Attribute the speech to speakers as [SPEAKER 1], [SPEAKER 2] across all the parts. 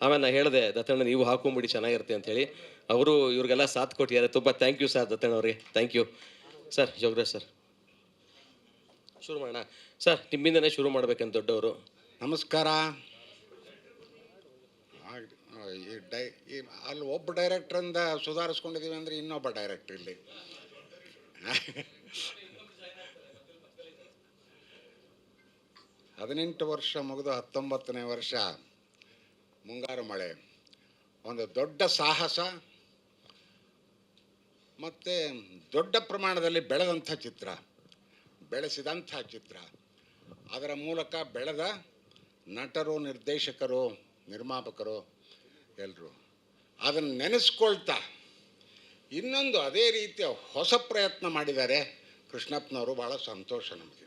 [SPEAKER 1] ಆಮೇಲೆ ನಾನು ಹೇಳಿದೆ, ದತ್ತಣ್ಣ ನೀವು ಹಾಕೊಂಬಿಡಿ ಚೆನ್ನಾಗಿರುತ್ತೆ ಅಂತೇಳಿ. ಅವರು ಇವ್ರಿಗೆಲ್ಲ ಸಾಥ್ ಕೊಟ್ಟಿದ್ದಾರೆ. ತುಂಬ ಥ್ಯಾಂಕ್ ಯು ಸರ್ ದತ್ತಣ್ಣ ಅವ್ರಿಗೆ, thank you sir. Yogaraj sir ಶುರು ಮಾಡೋಣ ಸರ್, ನಿಮ್ಮಿಂದನೇ ಶುರು ಮಾಡ್ಬೇಕಂತ ದೊಡ್ಡವರು.
[SPEAKER 2] ನಮಸ್ಕಾರ. ಅಲ್ಲಿ ಒಬ್ಬ ಡೈರೆಕ್ಟ್ರಿಂದ ಸುಧಾರಿಸ್ಕೊಂಡಿದ್ದೀವಿ ಅಂದರೆ ಇನ್ನೊಬ್ಬ ಡೈರೆಕ್ಟ್ರ್ ಇಲ್ಲಿ. 18 ವರ್ಷ ಮುಗಿದು 19ನೇ ವರ್ಷ ಮುಂಗಾರು ಮಳೆ. ಒಂದು ದೊಡ್ಡ ಸಾಹಸ ಮತ್ತು ದೊಡ್ಡ ಪ್ರಮಾಣದಲ್ಲಿ ಬೆಳೆಸಿದಂಥ ಚಿತ್ರ. ಅದರ ಮೂಲಕ ಬೆಳೆದ ನಟರು, ನಿರ್ದೇಶಕರು, ನಿರ್ಮಾಪಕರು ಎಲ್ಲರೂ ಅದನ್ನು ನೆನೆಸ್ಕೊಳ್ತಾ ಇನ್ನೊಂದು ಅದೇ ರೀತಿಯ ಹೊಸ ಪ್ರಯತ್ನ ಮಾಡಿದ್ದಾರೆ ಕೃಷ್ಣಪ್ಪನವರು. ಭಾಳ ಸಂತೋಷ ನಮಗೆ.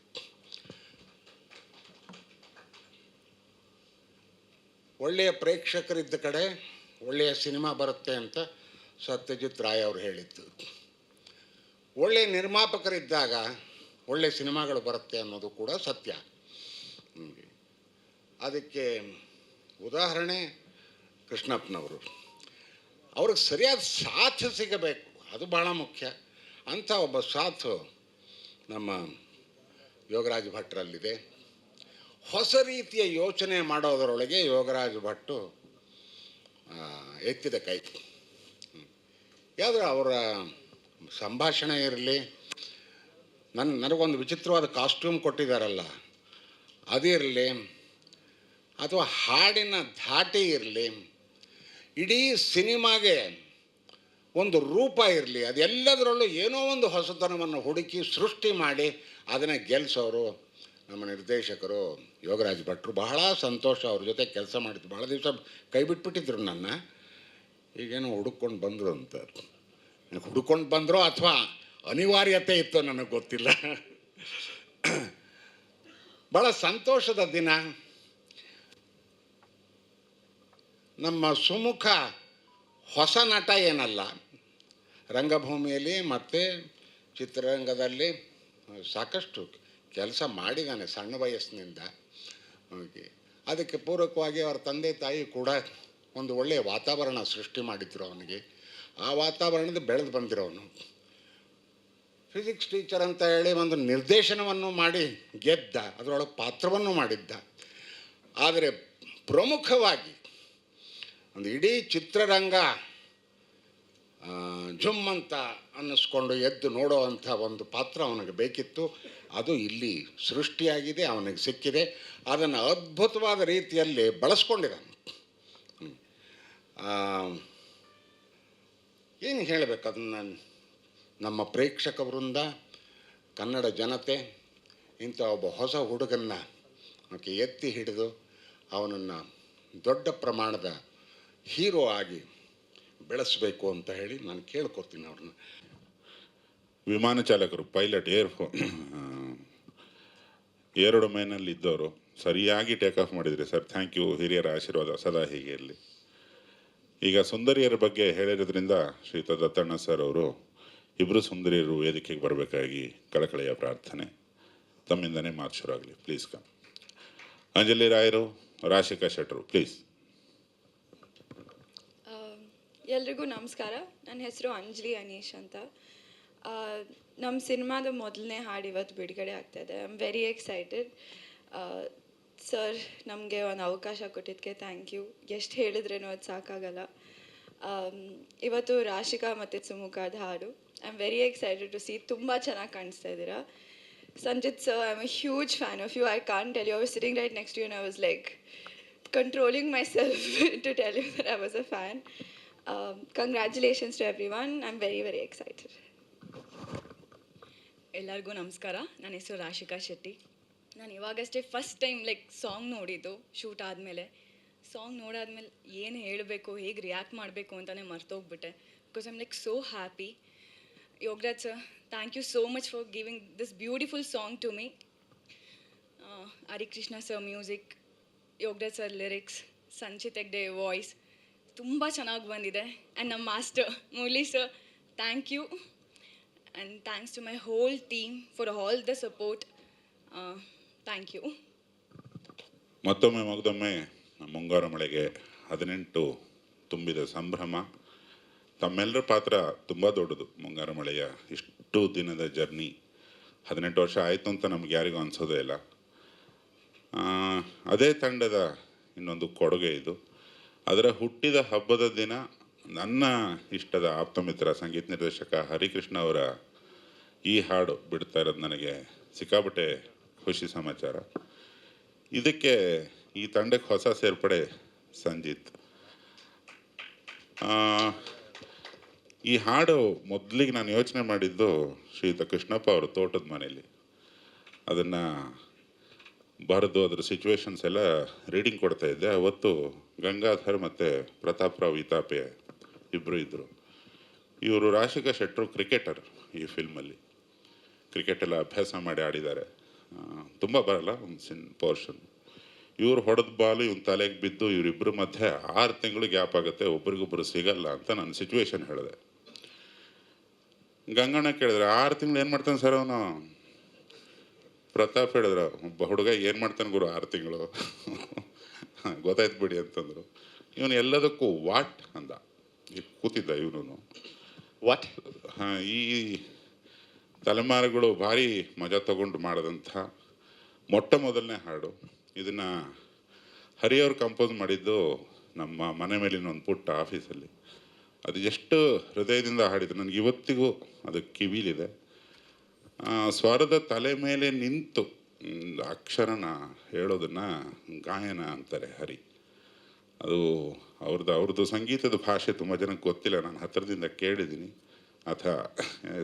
[SPEAKER 2] ಒಳ್ಳೆಯ ಪ್ರೇಕ್ಷಕರಿದ್ದ ಕಡೆ ಒಳ್ಳೆಯ ಸಿನಿಮಾ ಬರುತ್ತೆ ಅಂತ ಸತ್ಯಜಿತ್ ರಾಯ್ ಅವರು ಹೇಳಿದ್ದು. ಒಳ್ಳೆಯ ನಿರ್ಮಾಪಕರಿದ್ದಾಗ ಒಳ್ಳೆಯ ಸಿನಿಮಾಗಳು ಬರುತ್ತೆ ಅನ್ನೋದು ಕೂಡ ಸತ್ಯ. ಅದಕ್ಕೆ ಉದಾಹರಣೆ ಕೃಷ್ಣಪ್ಪನವರು. ಅವ್ರಿಗೆ ಸರಿಯಾದ ಸಾಥ್ ಸಿಗಬೇಕು, ಅದು ಭಾಳ ಮುಖ್ಯ. ಅಂಥ ಒಬ್ಬ ಸಾಥು ನಮ್ಮ ಯೋಗರಾಜ್ ಭಟ್ರಲ್ಲಿದೆ. ಹೊಸ ರೀತಿಯ ಯೋಚನೆ ಮಾಡೋದರೊಳಗೆ ಯೋಗರಾಜ್ ಭಟ್ಟು ಎತ್ತಿದ ಕೈ. ಯಾವುದೋ ಅವರ ಸಂಭಾಷಣೆ ಇರಲಿ, ನನಗೊಂದು ವಿಚಿತ್ರವಾದ ಕಾಸ್ಟ್ಯೂಮ್ ಕೊಟ್ಟಿದ್ದಾರಲ್ಲ ಅದಿರಲಿ, ಅಥವಾ ಹಾಡಿನ ಧಾಟಿ ಇರಲಿ, ಇಡೀ ಸಿನಿಮಾಗೆ ಒಂದು ರೂಪ ಇರಲಿ, ಅದೆಲ್ಲದರಲ್ಲೂ ಏನೋ ಒಂದು ಹೊಸತನವನ್ನು ಹುಡುಕಿ ಸೃಷ್ಟಿ ಮಾಡಿ ಅದನ್ನು ಗೆಲ್ಲಿಸೋರು ನಮ್ಮ ನಿರ್ದೇಶಕರು ಯೋಗರಾಜ್ ಭಟ್ರು. ಬಹಳ ಸಂತೋಷ ಅವ್ರ ಜೊತೆ ಕೆಲಸ ಮಾಡಿದ್ದು. ಭಾಳ ದಿವಸ ಕೈ ಬಿಟ್ಬಿಟ್ಟಿದ್ರು ನನ್ನ. ಈಗೇನೋ ಹುಡುಕೊಂಡು ಬಂದರು ಅಂತ. ಹುಡುಕೊಂಡು ಬಂದರೋ ಅಥವಾ ಅನಿವಾರ್ಯತೆ ಇತ್ತು ನನಗೆ ಗೊತ್ತಿಲ್ಲ. ಭಾಳ ಸಂತೋಷದ ದಿನ. ನಮ್ಮ ಸುಮುಖ ಹೊಸ ನಟ ಏನಲ್ಲ, ರಂಗಭೂಮಿಯಲ್ಲಿ ಮತ್ತು ಚಿತ್ರರಂಗದಲ್ಲಿ ಸಾಕಷ್ಟು ಕೆಲಸ ಮಾಡಿದ್ದಾನೆ ಸಣ್ಣ ವಯಸ್ಸಿನಿಂದ. ಅದಕ್ಕೆ ಪೂರಕವಾಗಿ ಅವರ ತಂದೆ ತಾಯಿ ಕೂಡ ಒಂದು ಒಳ್ಳೆಯ ವಾತಾವರಣ ಸೃಷ್ಟಿ ಮಾಡಿದ್ರು ಅವನಿಗೆ. ಆ ವಾತಾವರಣದ ಬೆಳೆದು ಬಂದಿರೋನು. ಫಿಸಿಕ್ಸ್ ಟೀಚರ್ ಅಂತ ಹೇಳಿ ಒಂದು ನಿರ್ದೇಶನವನ್ನು ಮಾಡಿ ಗೆದ್ದ, ಅದರೊಳಗೆ ಪಾತ್ರವನ್ನು ಮಾಡಿದ್ದ. ಆದರೆ ಪ್ರಮುಖವಾಗಿ ಒಂದು ಇಡೀ ಚಿತ್ರರಂಗ ಜುಮ್ ಅಂತ ಅನ್ನಿಸ್ಕೊಂಡು ಎದ್ದು ನೋಡೋ ಅಂಥ ಒಂದು ಪಾತ್ರ ಅವನಿಗೆ ಬೇಕಿತ್ತು. ಅದು ಇಲ್ಲಿ ಸೃಷ್ಟಿಯಾಗಿದೆ, ಅವನಿಗೆ ಸಿಕ್ಕಿದೆ. ಅದನ್ನು ಅದ್ಭುತವಾದ ರೀತಿಯಲ್ಲಿ ಬಳಸ್ಕೊಂಡಿದ್ದಾನೆ. ಏನು ಹೇಳಬೇಕು ಅದನ್ನು, ನಮ್ಮ ಪ್ರೇಕ್ಷಕ ವೃಂದ, ಕನ್ನಡ ಜನತೆ ಇಂಥ ಒಬ್ಬ ಹೊಸ ಹುಡುಗನ್ನ ಎತ್ತಿ ಹಿಡಿದು ಅವನನ್ನು ದೊಡ್ಡ ಪ್ರಮಾಣದ ಹೀರೋ ಆಗಿ ಬೆಳೆಸಬೇಕು ಅಂತ ಹೇಳಿ ನಾನು ಕೇಳ್ಕೊತೀನಿ ಅವ್ರನ್ನ.
[SPEAKER 3] ವಿಮಾನ ಚಾಲಕರು, ಪೈಲಟ್, ಏರ್ ಡೊಮೇನಲ್ಲಿ ಇದ್ದವರು ಸರಿಯಾಗಿ ಟೇಕ್ ಆಫ್ ಮಾಡಿದ್ರಿ ಸರ್. Thank you. ಹಿರಿಯರ ಆಶೀರ್ವಾದ ಸದಾ ಹೀಗೆ ಇರಲಿ. ಈಗ ಸುಂದರಿಯರ ಬಗ್ಗೆ ಹೇಳಿರೋದ್ರಿಂದ ಶ್ರೀಯುತ ದತ್ತಣ್ಣ ಸರ್ ಅವರು ಇಬ್ಬರು ಸುಂದರಿಯರು ವೇದಿಕೆಗೆ ಬರಬೇಕಾಗಿ ಕಳಕಳಿಯ ಪ್ರಾರ್ಥನೆ. ತಮ್ಮಿಂದನೇ ಮಾತು ಶುರು ಆಗಲಿ. Please come. ಅಂಜಲಿ ರಾಯರು, ರಾಶಿಕಾ ಶೆಟ್ಟರು, ಪ್ಲೀಸ್.
[SPEAKER 4] ಎಲ್ರಿಗೂ ನಮಸ್ಕಾರ. ನನ್ನ ಹೆಸರು ಅಂಜಲಿ ಅನೀಶ್ ಅಂತ. ನಮ್ಮ ಸಿನಿಮಾದ ಮೊದಲನೇ ಹಾಡು ಇವತ್ತು ಬಿಡುಗಡೆ ಆಗ್ತಾಯಿದೆ. I am very excited. Sir ನಮಗೆ ಒಂದು ಅವಕಾಶ ಕೊಟ್ಟಿದ್ದಕ್ಕೆ ಥ್ಯಾಂಕ್ ಯು. ಎಷ್ಟು ಹೇಳಿದ್ರೇನೋ ಅದು ಸಾಕಾಗಲ್ಲ. ಇವತ್ತು ರಾಶಿಕಾ ಮತ್ತು ಸುಮುಖದ ಹಾಡು. I am very excited to see. ತುಂಬ ಚೆನ್ನಾಗಿ ಕಾಣಿಸ್ತಾ ಇದ್ದೀರಾ. Sanjith sir, I am a huge fan of you. I can't tell you. I was sitting right next to you and I was like controlling myself to tell you that I was a fan. Congratulations to everyone. I'm very, very excited.
[SPEAKER 5] ಎಲ್ಲರಿಗೂ ನಮಸ್ಕಾರ. ನನ್ನ ಹೆಸರು ರಾಶಿಕಾ ಶೆಟ್ಟಿ. ನಾನು ಇವಾಗಷ್ಟೇ first time song ನೋಡಿದ್ದು shoot ಆದಮೇಲೆ. Song ನೋಡಾದ್ಮೇಲೆ ಏನು ಹೇಳಬೇಕು, ಹೇಗೆ ರಿಯಾಕ್ಟ್ ಮಾಡಬೇಕು ಅಂತಲೇ ಮರ್ತೋಗ್ಬಿಟ್ಟೆ. Because I'm so happy. Yogaraj sir, thank you so much for giving this beautiful song to me. Harikrishna sir music, Yogaraj sir lyrics, Sanchit Hegde voice ತುಂಬ ಚೆನ್ನಾಗಿ ಬಂದಿದೆ. ಆ್ಯಂಡ್ ನಮ್ಮ master Murali sir, thank you. And thanks to my whole team for all the support. Thank you.
[SPEAKER 3] ಮತ್ತೊಮ್ಮೆ ಮುಂಗಾರು ಮಳೆಗೆ 18 ತುಂಬಿದ ಸಂಭ್ರಮ. ತಮ್ಮೆಲ್ಲರ ಪಾತ್ರ ತುಂಬ ದೊಡ್ಡದು. ಮುಂಗಾರು ಮಳೆಯ ಇಷ್ಟು ದಿನದ ಜರ್ನಿ 18 ವರ್ಷ ಆಯಿತು ಅಂತ ನಮ್ಗೆ ಯಾರಿಗೂ ಅನಿಸೋದೇ ಇಲ್ಲ. ಅದೇ ತಂಡದ ಇನ್ನೊಂದು ಕೊಡುಗೆ ಇದು. ಅದರ ಹುಟ್ಟಿದ ಹಬ್ಬದ ದಿನ ನನ್ನ ಇಷ್ಟದ ಆಪ್ತಮಿತ್ರ ಸಂಗೀತ ನಿರ್ದೇಶಕ ಹರಿಕೃಷ್ಣ ಅವರ ಈ ಹಾಡು ಬಿಡ್ತಾ ಇರೋದು ನನಗೆ ಸಿಕ್ಕಾಪಟ್ಟೆ ಖುಷಿ ಸಮಾಚಾರ. ಇದಕ್ಕೆ ಈ ತಂಡಕ್ಕೆ ಹೊಸ ಸೇರ್ಪಡೆ ಸಂಜಿತ್. ಈ ಹಾಡು ಮೊದಲಿಗೆ ನಾನು ಯೋಚನೆ ಮಾಡಿದ್ದು ಶ್ರೀಯುತ ಕೃಷ್ಣಪ್ಪ ಅವರು ತೋಟದ ಮನೆಯಲ್ಲಿ ಅದನ್ನು ಬರೆದು ಅದರ ಸಿಚುವೇಶನ್ಸ್ ಎಲ್ಲ ರೀಡಿಂಗ್ ಕೊಡ್ತಾ ಇದ್ದೆ. ಅವತ್ತು ಗಂಗಾಧರ್ ಮತ್ತು ಪ್ರತಾಪ್ರಾವ್ ಇತಾಪೆ ಇಬ್ಬರು ಇದ್ದರು. ಇವರು ರಾಶಿಕಾ ಶೆಟ್ಟರು ಕ್ರಿಕೆಟರ್. ಈ ಫಿಲ್ಮಲ್ಲಿ ಕ್ರಿಕೆಟ್ ಎಲ್ಲ ಅಭ್ಯಾಸ ಮಾಡಿ ಆಡಿದ್ದಾರೆ. ತುಂಬ ಬರಲ್ಲ ಒಂದು ಪೋರ್ಷನ್. ಇವ್ರು ಹೊಡೆದ ಬಾಲು ಇವನ್ ತಲೆಗೆ ಬಿದ್ದು ಇವರಿಬ್ಬರ ಮಧ್ಯೆ 6 ತಿಂಗಳು ಗ್ಯಾಪ್ ಆಗುತ್ತೆ, ಒಬ್ರಿಗೊಬ್ರು ಸಿಗಲ್ಲ ಅಂತ ನಾನು ಸಿಚುವೇಶನ್ ಹೇಳಿದೆ. ಗಂಗಣ್ಣ ಕೇಳಿದ್ರೆ 6 ತಿಂಗಳು ಏನು ಮಾಡ್ತಾನೆ ಸರ್ ಅವನು? ಪ್ರತಾಪ್ ಹೇಳಿದ್ರ ಒಬ್ಬ ಹುಡುಗ ಏನು ಮಾಡ್ತಾನೆ ಗುರು 6 ತಿಂಗಳು ಗೊತ್ತಾಯ್ತು ಬಿಡಿ ಅಂತಂದರು. ಇವನು ಎಲ್ಲದಕ್ಕೂ ವಾಟ್ ಅಂದ. ಕೂತಿದ್ದ ಇವನು ವಾಟ್. ಹಾಂ, ಈ ತಲೆಮಾರುಗಳು ಭಾರಿ ಮಜಾ ತಗೊಂಡು ಮಾಡಿದಂಥ ಮೊಟ್ಟ ಮೊದಲನೇ ಹಾಡು. ಇದನ್ನು ಹರಿಯವ್ರು ಕಂಪೋಸ್ ಮಾಡಿದ್ದು ನಮ್ಮ ಮನೆ ಮೇಲಿನ ಒಂದು ಪುಟ್ಟ ಆಫೀಸಲ್ಲಿ. ಅದು ಎಷ್ಟು ಹೃದಯದಿಂದ ಹಾಡಿದ್ರು ನನಗೆ ಇವತ್ತಿಗೂ ಅದು ಕಿವಿಲಿದೆ. ಸ್ವರದ ತಲೆ ಮೇಲೆ ನಿಂತು ಅಕ್ಷರನ ಹೇಳೋದನ್ನು ಗಾಯನ ಅಂತಾರೆ ಹರಿ. ಅದು ಅವ್ರದ್ದು ಸಂಗೀತದ ಭಾಷೆ ತುಂಬ ಜನಕ್ಕೆ ಗೊತ್ತಿಲ್ಲ. ನಾನು ಹತ್ತಿರದಿಂದ ಕೇಳಿದ್ದೀನಿ. ಅಥವಾ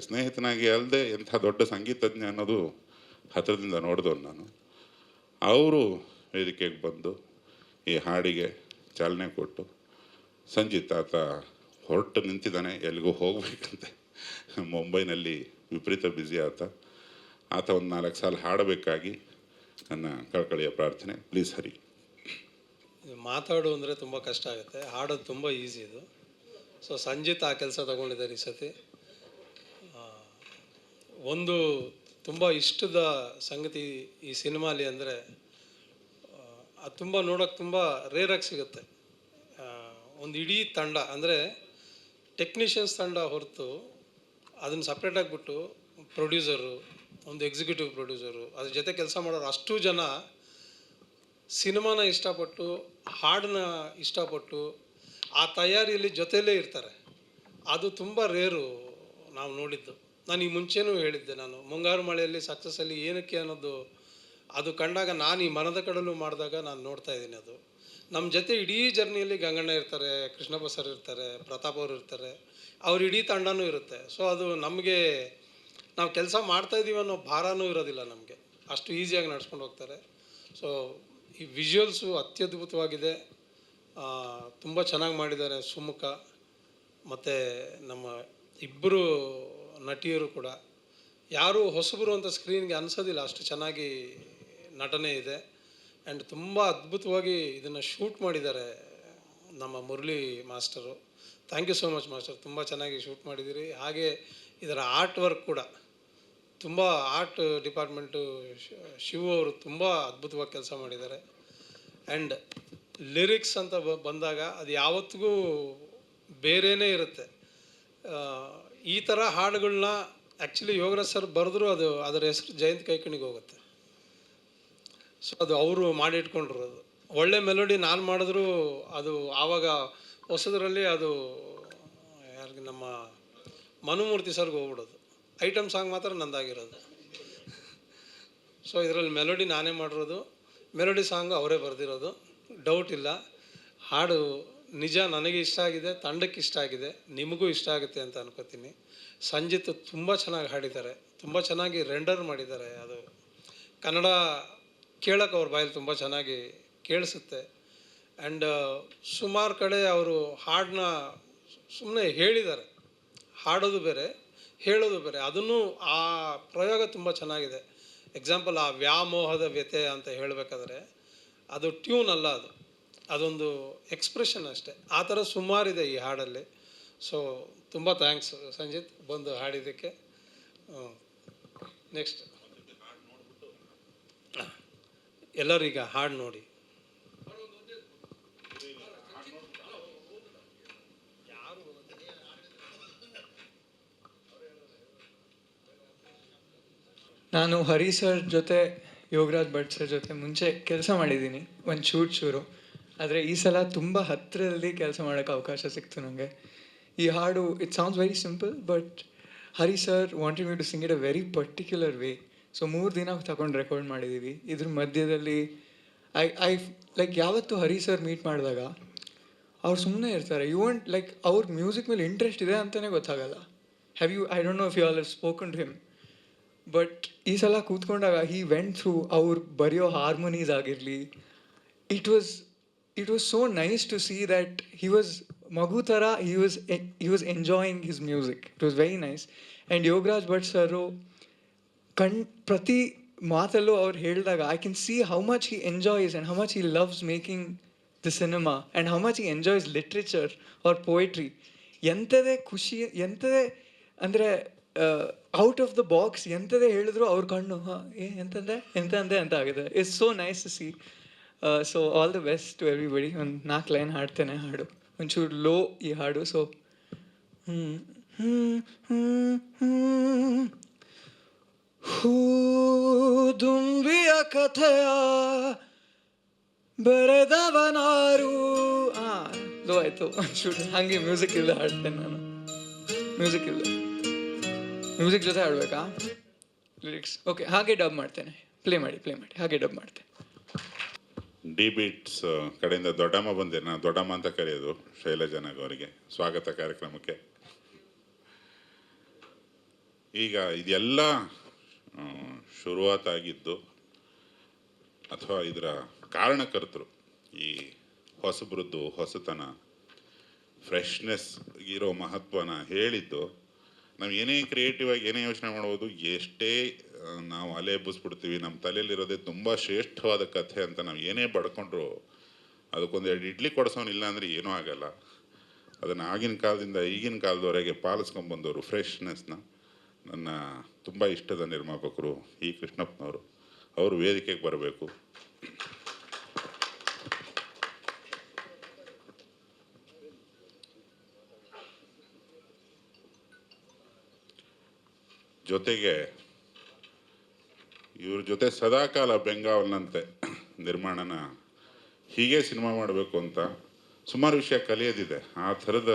[SPEAKER 3] ಸ್ನೇಹಿತನಾಗಿ ಅಲ್ಲದೆ ಎಂಥ ದೊಡ್ಡ ಸಂಗೀತಜ್ಞ ಅನ್ನೋದು ಹತ್ತಿರದಿಂದ ನೋಡಿದವನು ನಾನು. ಅವರು ವೇದಿಕೆಗೆ ಬಂದು ಈ ಹಾಡಿಗೆ ಚಾಲನೆ ಕೊಟ್ಟು, ಸಂಜಿತ್ ಆತ ಹೊರಟು ನಿಂತಿದ್ದಾನೆ, ಎಲ್ಲಿಗೂ ಹೋಗ್ಬೇಕಂತೆ, ಮುಂಬೈನಲ್ಲಿ ವಿಪರೀತ ಬ್ಯುಸಿ ಆತ ಒಂದು 4 ಸಾಲ ಹಾಡಬೇಕಾಗಿ ನನ್ನ ಕಳಕಳಿಯ ಪ್ರಾರ್ಥನೆ. ಪ್ಲೀಸ್ ಹರಿ.
[SPEAKER 6] ಮಾತಾಡು ಅಂದರೆ ತುಂಬ ಕಷ್ಟ ಆಗುತ್ತೆ, ಹಾಡೋದು ತುಂಬ ಈಸಿ ಇದು. ಸೊ ಸಂಜಿತ್ ಆ ಕೆಲಸ ತಗೊಂಡಿದ್ದಾರೆ ಈ ಸತಿ. ಒಂದು ತುಂಬ ಇಷ್ಟದ ಸಂಗತಿ ಈ ಸಿನಿಮಾಲಿ ಅಂದರೆ ಅದು ತುಂಬ ನೋಡೋಕ್ಕೆ ತುಂಬ ರೇರಾಗಿ ಸಿಗುತ್ತೆ. ಒಂದು ಇಡೀ ತಂಡ ಅಂದರೆ ಟೆಕ್ನಿಷಿಯನ್ಸ್ ತಂಡ ಹೊರತು ಅದನ್ನು ಸಪ್ರೇಟಾಗಿಬಿಟ್ಟು ಪ್ರೊಡ್ಯೂಸರು, ಒಂದು ಎಕ್ಸಿಕ್ಯೂಟಿವ್ ಪ್ರೊಡ್ಯೂಸರು, ಅದ್ರ ಜೊತೆ ಕೆಲಸ ಮಾಡೋರು ಅಷ್ಟು ಜನ ಸಿನಿಮಾನ ಇಷ್ಟಪಟ್ಟು, ಹಾಡನ್ನ ಇಷ್ಟಪಟ್ಟು ಆ ತಯಾರಿಯಲ್ಲಿ ಜೊತೆಯಲ್ಲೇ ಇರ್ತಾರೆ. ಅದು ತುಂಬ ರೇರು ನಾವು ನೋಡಿದ್ದು. ನಾನು ಈ ಮುಂಚೆನೂ ಹೇಳಿದ್ದೆ, ನಾನು ಮುಂಗಾರು ಮಳೆಯಲ್ಲಿ ಸಕ್ಸಸ್ಸಲ್ಲಿ ಏನಕ್ಕೆ ಅನ್ನೋದು ಅದು ಕಂಡಾಗ ನಾನು ಈ ಮನದ ಕಡಲು ಮಾಡಿದಾಗ ನಾನು ನೋಡ್ತಾ ಇದ್ದೀನಿ. ಅದು ನಮ್ಮ ಜೊತೆ ಇಡೀ ಜರ್ನಿಯಲ್ಲಿ ಗಂಗಣ್ಣ ಇರ್ತಾರೆ, ಕೃಷ್ಣಪ್ಪ ಸರ್ ಇರ್ತಾರೆ, ಪ್ರತಾಪ್ ಅವರು ಇರ್ತಾರೆ, ಅವ್ರ ಇಡೀ ತಂಡನೂ ಇರುತ್ತೆ. ಸೊ ಅದು ನಮಗೆ ನಾವು ಕೆಲಸ ಮಾಡ್ತಾಯಿದ್ದೀವಿ ಅನ್ನೋ ಭಾರನೂ ಇರೋದಿಲ್ಲ ನಮಗೆ, ಅಷ್ಟು ಈಸಿಯಾಗಿ ನಡ್ಸ್ಕೊಂಡು ಹೋಗ್ತಾರೆ. ಸೊ ಈ ವಿಜುವಲ್ಸು ಅತ್ಯದ್ಭುತವಾಗಿದೆ, ತುಂಬ ಚೆನ್ನಾಗಿ ಮಾಡಿದ್ದಾರೆ ಸುಮುಖ ಮತ್ತು ನಮ್ಮ ಇಬ್ಬರು ನಟಿಯರು ಕೂಡ. ಯಾರೂ ಹೊಸಬರು ಅಂತ ಸ್ಕ್ರೀನ್ಗೆ ಅನಿಸೋದಿಲ್ಲ, ಅಷ್ಟು ಚೆನ್ನಾಗಿ ನಟನೆ ಇದೆ. ಆ್ಯಂಡ್ ತುಂಬ ಅದ್ಭುತವಾಗಿ ಇದನ್ನು ಶೂಟ್ ಮಾಡಿದ್ದಾರೆ ನಮ್ಮ Murali master. Thank you so much master, ತುಂಬ ಚೆನ್ನಾಗಿ ಶೂಟ್ ಮಾಡಿದ್ದೀರಿ. ಹಾಗೆ ಇದರ ಆರ್ಟ್ ವರ್ಕ್ ಕೂಡ ತುಂಬ, ಆರ್ಟ್ ಡಿಪಾರ್ಟ್ಮೆಂಟು ಶಿವು ಅವರು ತುಂಬ ಅದ್ಭುತವಾಗಿ ಕೆಲಸ ಮಾಡಿದ್ದಾರೆ. ಆ್ಯಂಡ್ ಲಿರಿಕ್ಸ್ ಅಂತ ಬಂದಾಗ ಅದು ಯಾವತ್ತಿಗೂ ಬೇರೆಯೇ ಇರುತ್ತೆ. ಈ ಥರ ಹಾಡುಗಳನ್ನ ಆ್ಯಕ್ಚುಲಿ ಯೋಗರಾಜ್ ಸರ್ ಬರೆದ್ರು, ಅದು ಅದರ ಹೆಸರು ಜಯಂತ್ ಕೈಕಣಿಗೆ ಹೋಗುತ್ತೆ. ಸೊ ಅದು ಅವರು ಮಾಡಿಟ್ಕೊಂಡಿರೋದು. ಒಳ್ಳೆ ಮೆಲೋಡಿ ನಾನು ಮಾಡಿದ್ರು ಅದು ಆವಾಗ ಹೊಸದರಲ್ಲಿ ಅದು ಯಾರಿಗೆ ನಮ್ಮ ಮನುಮೂರ್ತಿ ಸರ್ಗೆ ಹೋಗ್ಬಿಡೋದು. ಐಟಮ್ ಸಾಂಗ್ ಮಾತ್ರ ನಂದಾಗಿರೋದು. ಸೊ ಇದರಲ್ಲಿ ಮೆಲೋಡಿ ನಾನೇ ಮಾಡಿರೋದು, ಮೆಲೋಡಿ ಸಾಂಗು ಅವರೇ ಬರೆದಿರೋದು, ಡೌಟ್ ಇಲ್ಲ. ಹಾಡು ನಿಜ ನನಗೆ ಇಷ್ಟ ಆಗಿದೆ, ತಂಡಕ್ಕೆ ಇಷ್ಟ ಆಗಿದೆ, ನಿಮಗೂ ಇಷ್ಟ ಆಗುತ್ತೆ ಅಂತ ಅನ್ಕೋತೀನಿ. ಸಂಜಿತ್ ತುಂಬ ಚೆನ್ನಾಗಿ ಹಾಡಿದ್ದಾರೆ, ತುಂಬ ಚೆನ್ನಾಗಿ ರೆಂಡರ್ ಮಾಡಿದ್ದಾರೆ. ಅದು ಕನ್ನಡ ಕೇಳೋಕೆ ಅವ್ರ ಬಾಯಲ್ಲಿ ತುಂಬ ಚೆನ್ನಾಗಿ ಕೇಳಿಸುತ್ತೆ. ಆ್ಯಂಡ್ ಸುಮಾರು ಕಡೆ ಅವರು ಹಾಡನ್ನ ಸುಮ್ಮನೆ ಹೇಳಿದ್ದಾರೆ, ಹಾಡೋದು ಬೇರೆ ಹೇಳೋದು ಬೇರೆ, ಅದನ್ನು ಆ ಪ್ರಯೋಗ ತುಂಬ ಚೆನ್ನಾಗಿದೆ. ಎಕ್ಸಾಂಪಲ್ ಆ ವ್ಯಾಮೋಹದ ವ್ಯತೆ ಅಂತ ಹೇಳಬೇಕಾದ್ರೆ ಅದು ಟ್ಯೂನ್ ಅಲ್ಲ, ಅದೊಂದು ಎಕ್ಸ್ಪ್ರೆಷನ್ ಅಷ್ಟೇ. ಆ ಥರ ಸುಮಾರಿದೆ ಈ ಹಾಡಲ್ಲಿ. ಸೊ ತುಂಬ ಥ್ಯಾಂಕ್ಸ್ ಸಂಜಿತ್ ಬಂದು ಹಾಡಿದ್ದಕ್ಕೆ. ನೆಕ್ಸ್ಟ್ ಎಲ್ಲರೂ ಈಗ ಹಾಡು ನೋಡಿ.
[SPEAKER 7] ನಾನು ಹರಿ ಸರ್ ಜೊತೆ ಯೋಗರಾಜ್ ಭಟ್ ಸರ್ ಜೊತೆ ಮುಂಚೆ ಕೆಲಸ ಮಾಡಿದ್ದೀನಿ ಒಂದು ಶೂರು. ಆದರೆ ಈ ಸಲ ತುಂಬ ಹತ್ತಿರದಲ್ಲಿ ಕೆಲಸ ಮಾಡೋಕ್ಕೆ ಅವಕಾಶ ಸಿಕ್ತು ನನಗೆ. ಈ ಹಾಡು it sounds very simple, but Hari sir wanted me to sing it a very particular way. So 3 ದಿನ ತಗೊಂಡು ರೆಕಾರ್ಡ್ ಮಾಡಿದ್ದೀವಿ. ಇದ್ರ ಮಧ್ಯದಲ್ಲಿ ಐ ಲೈಕ್ ಯಾವತ್ತು ಹರಿ ಸರ್ ಮೀಟ್ ಮಾಡಿದಾಗ ಅವ್ರು ಸುಮ್ಮನೆ ಇರ್ತಾರೆ. ಯು ವಾಂಟ್ ಲೈಕ್ ಅವ್ರ ಮ್ಯೂಸಿಕ್ ಮೇಲೆ ಇಂಟ್ರೆಸ್ಟ್ ಇದೆ ಅಂತಲೇ ಗೊತ್ತಾಗಲ್ಲ. Have you I don't know if you all have spoken to him, but ಈ ಸಲ ಕೂತ್ಕೊಂಡಾಗ ಹಿ ವೆಂಟ್ ಥ್ರೂ ಅವ್ರು ಬರೆಯೋ ಹಾರ್ಮೋನೀಸ್ ಆಗಿರಲಿ, it was so nice to see that he was ಮಗು ಥರ he was enjoying his music. It was very nice. And Yogaraj Bhat sir ಪ್ರತಿ ಮಾತಲ್ಲೂ ಅವ್ರು ಹೇಳಿದಾಗ I can see how much he enjoys and how much he loves making the cinema and how much he enjoys literature or poetry. ಎಂಥದೇ ಖುಷಿ, ಎಂಥದೇ ಅಂದರೆ out of the box ಎಂಥದೇ ಹೇಳಿದ್ರು ಅವ್ರ ಕಣ್ಣು ಎಂತಂದೆ ಅಂತ ಆಗಿದೆ. It's so nice to see. So all the best to everybody. ಒಂದು 4 ಲೈನ್ ಹಾಡ್ತೇನೆ. ಹಾಡು ಒಂಚೂರು ಲೋ ಈ ಹಾಡು. ಸೊ ದುಂಬಿಯ ಕಥೆಯ ಬರೆದವನಾರು. ಲೋ ಆಯಿತು ಒಂಚೂರು. ಹಾಗೆ ಮ್ಯೂಸಿಕ್ ಇಲ್ಲ ಹಾಡ್ತೇನೆ ನಾನು. ಮ್ಯೂಸಿಕ್ ಜೊತೆ ಹಾಡಬೇಕಾ ಲಿರಿಕ್ಸ್? ಓಕೆ, ಹಾಗೆ ಡಬ್ ಮಾಡ್ತೇನೆ. ಪ್ಲೇ ಮಾಡಿ ಹಾಗೆ ಡಬ್ ಮಾಡ್ತೇನೆ.
[SPEAKER 3] ಡಿ ಬೀಟ್ಸ್ ಕಡೆಯಿಂದ ದೊಡ್ಡಮ್ಮ ಬಂದೆ. ನಾನು ದೊಡ್ಡಮ್ಮ ಅಂತ ಕರೆಯೋದು ಶೈಲಜಾನಾಗ್ ಅವರಿಗೆ. ಸ್ವಾಗತ ಕಾರ್ಯಕ್ರಮಕ್ಕೆ. ಈಗ ಇದೆಲ್ಲ ಶುರುವಾತಾಗಿದ್ದು ಅಥವಾ ಇದರ ಕಾರಣಕರ್ತರು ಈ ಹೊಸಬ್ರದ್ದು ಹೊಸತನ, ಫ್ರೆಶ್ನೆಸ್ ಇರೋ ಮಹತ್ವನ ಹೇಳಿದ್ದು. ನಾವು ಏನೇ ಕ್ರಿಯೇಟಿವ್ ಆಗಿ ಏನೇ ಯೋಚನೆ ಮಾಡ್ಬೋದು, ಎಷ್ಟೇ ನಾವು ಅಲೆ ಎಬ್ಬಿಸ್ಬಿಡ್ತೀವಿ, ನಮ್ಮ ತಲೆಯಲ್ಲಿರೋದೇ ತುಂಬ ಶ್ರೇಷ್ಠವಾದ ಕಥೆ ಅಂತ ನಾವು ಏನೇ ಬಡ್ಕೊಂಡ್ರು ಅದಕ್ಕೊಂದೆರಡು ಇಡ್ಲಿ ಕೊಡಿಸೋನಿಲ್ಲ ಅಂದರೆ ಏನೂ ಆಗಲ್ಲ. ಅದನ್ನು ಆಗಿನ ಕಾಲದಿಂದ ಈಗಿನ ಕಾಲದವರೆಗೆ ಪಾಲಿಸ್ಕೊಂಡ್ಬಂದವರು ಫ್ರೆಶ್ನೆಸ್ನ. ನನ್ನ ತುಂಬ ಇಷ್ಟದ ನಿರ್ಮಾಪಕರು ಇ ಕೃಷ್ಣಪ್ಪನವರು. ಅವರು ವೇದಿಕೆಗೆ ಬರಬೇಕು. ಜೊತೆಗೆ ಇವ್ರ ಜೊತೆ ಸದಾಕಾಲ ಬೆಂಗಾವಲ್ನಂತೆ ನಿರ್ಮಾಣನ ಹೀಗೆ ಸಿನಿಮಾ ಮಾಡಬೇಕು ಅಂತ ಸುಮಾರು ವಿಷಯ ಕಲಿಯೋದಿದೆ. ಆ ಥರದ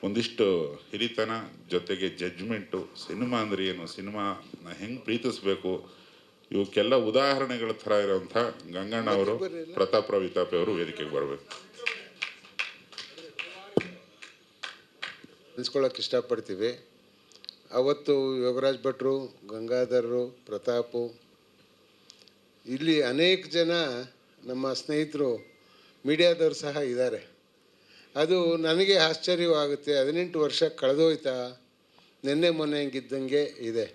[SPEAKER 3] ಒಂದಿಷ್ಟು ಹಿರಿತನ, ಜೊತೆಗೆ ಜಡ್ಜ್ಮೆಂಟು, ಸಿನಿಮಾ ಅಂದರೆ ಏನು, ಸಿನಿಮಾನ ಹೆಂಗೆ ಪ್ರೀತಿಸ್ಬೇಕು, ಇವಕ್ಕೆಲ್ಲ ಉದಾಹರಣೆಗಳ ಥರ ಇರೋವಂಥ ಗಂಗಣ್ಣ ಅವರು, ಪ್ರತಾಪ್ ರಾವ್ ವಿತಾಪಿ ಅವರು ವೇದಿಕೆಗೆ ಬರಬೇಕು.
[SPEAKER 8] ನೆನೆಸ್ಕೊಳ್ಳೋಕೆ ಇಷ್ಟಪಡ್ತೀವಿ. ಅವತ್ತು ಯೋಗರಾಜ್ ಭಟ್ರು, ಗಂಗಾಧರರು, ಪ್ರತಾಪು, ಇಲ್ಲಿ ಅನೇಕ ಜನ ನಮ್ಮ ಸ್ನೇಹಿತರು ಮೀಡಿಯಾದವರು ಸಹ ಇದ್ದಾರೆ. ಅದು ನನಗೆ ಆಶ್ಚರ್ಯವಾಗುತ್ತೆ. 18 ವರ್ಷ ಕಳೆದೋಯ್ತಾ, ನಿನ್ನೆ ಮೊನ್ನೆ ಹಂಗಿದ್ದಂಗೆ ಇದೆ.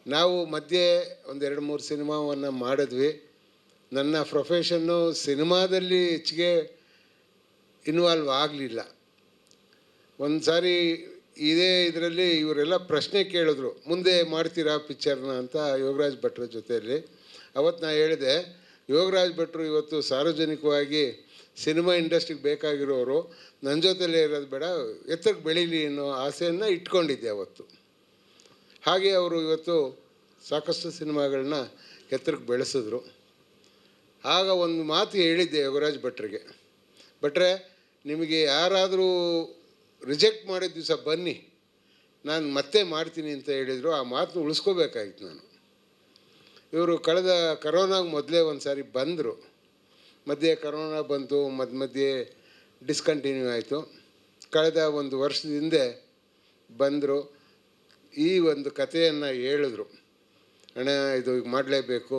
[SPEAKER 8] ನಾವು ಮಧ್ಯೆ ಒಂದು 2-3 ಸಿನಿಮಾವನ್ನು ಮಾಡಿದ್ವಿ. ನನ್ನ ಪ್ರೊಫೆಷನ್ನು ಸಿನಿಮಾದಲ್ಲಿ ಹೆಚ್ಚಿಗೆ ಇನ್ವಾಲ್ವ್ ಆಗಲಿಲ್ಲ. ಒಂದು ಸಾರಿ ಇದೇ ಇದರಲ್ಲಿ ಇವರೆಲ್ಲ ಪ್ರಶ್ನೆ ಕೇಳಿದ್ರು, ಮುಂದೆ ಮಾಡ್ತೀರಾ ಪಿಕ್ಚರ್ನ ಅಂತ ಯೋಗರಾಜ್ ಭಟ್ರ ಜೊತೆಯಲ್ಲಿ. ಅವತ್ತು ನಾನು ಹೇಳಿದೆ, ಯೋಗರಾಜ್ ಭಟ್ರು ಇವತ್ತು ಸಾರ್ವಜನಿಕವಾಗಿ ಸಿನಿಮಾ ಇಂಡಸ್ಟ್ರಿಗೆ ಬೇಕಾಗಿರೋರು, ನನ್ನ ಜೊತೆಲೇ ಇರೋದು ಬೇಡ, ಎತ್ತರಕ್ಕೆ ಬೆಳೀಲಿ ಅನ್ನೋ ಆಸೆಯನ್ನು ಇಟ್ಕೊಂಡಿದ್ದೆ ಅವತ್ತು. ಹಾಗೆ ಅವರು ಇವತ್ತು ಸಾಕಷ್ಟು ಸಿನಿಮಾಗಳನ್ನ ಎತ್ತರಕ್ಕೆ ಬೆಳೆಸಿದ್ರು. ಆಗ ಒಂದು ಮಾತು ಹೇಳಿದ್ದೆ ಯೋಗರಾಜ್ ಭಟ್ರಿಗೆ, ಭಟ್ರೆ ನಿಮಗೆ ಯಾರಾದರೂ ರಿಜೆಕ್ಟ್ ಮಾಡಿದ ದಿವಸ ಬನ್ನಿ, ನಾನು ಮತ್ತೆ ಮಾಡ್ತೀನಿ ಅಂತ ಹೇಳಿದರು. ಆ ಮಾತನ್ನು ಉಳಿಸ್ಕೋಬೇಕಾಗಿತ್ತು ನಾನು. ಇವರು ಕಳೆದ ಕರೋನಾಗೆ ಮೊದಲೇ ಒಂದು ಸಾರಿ ಬಂದರು. ಮಧ್ಯೆ ಕರೋನಾ ಬಂತು, ಮಧ್ಯೆ ಡಿಸ್ಕಂಟಿನ್ಯೂ ಆಯಿತು. ಕಳೆದ 1 ವರ್ಷದ ಹಿಂದೆ ಬಂದರು. ಈ ಒಂದು ಕಥೆಯನ್ನು ಹೇಳಿದ್ರು, ಅಣ್ಣ ಇದು ಈಗ ಮಾಡಲೇಬೇಕು,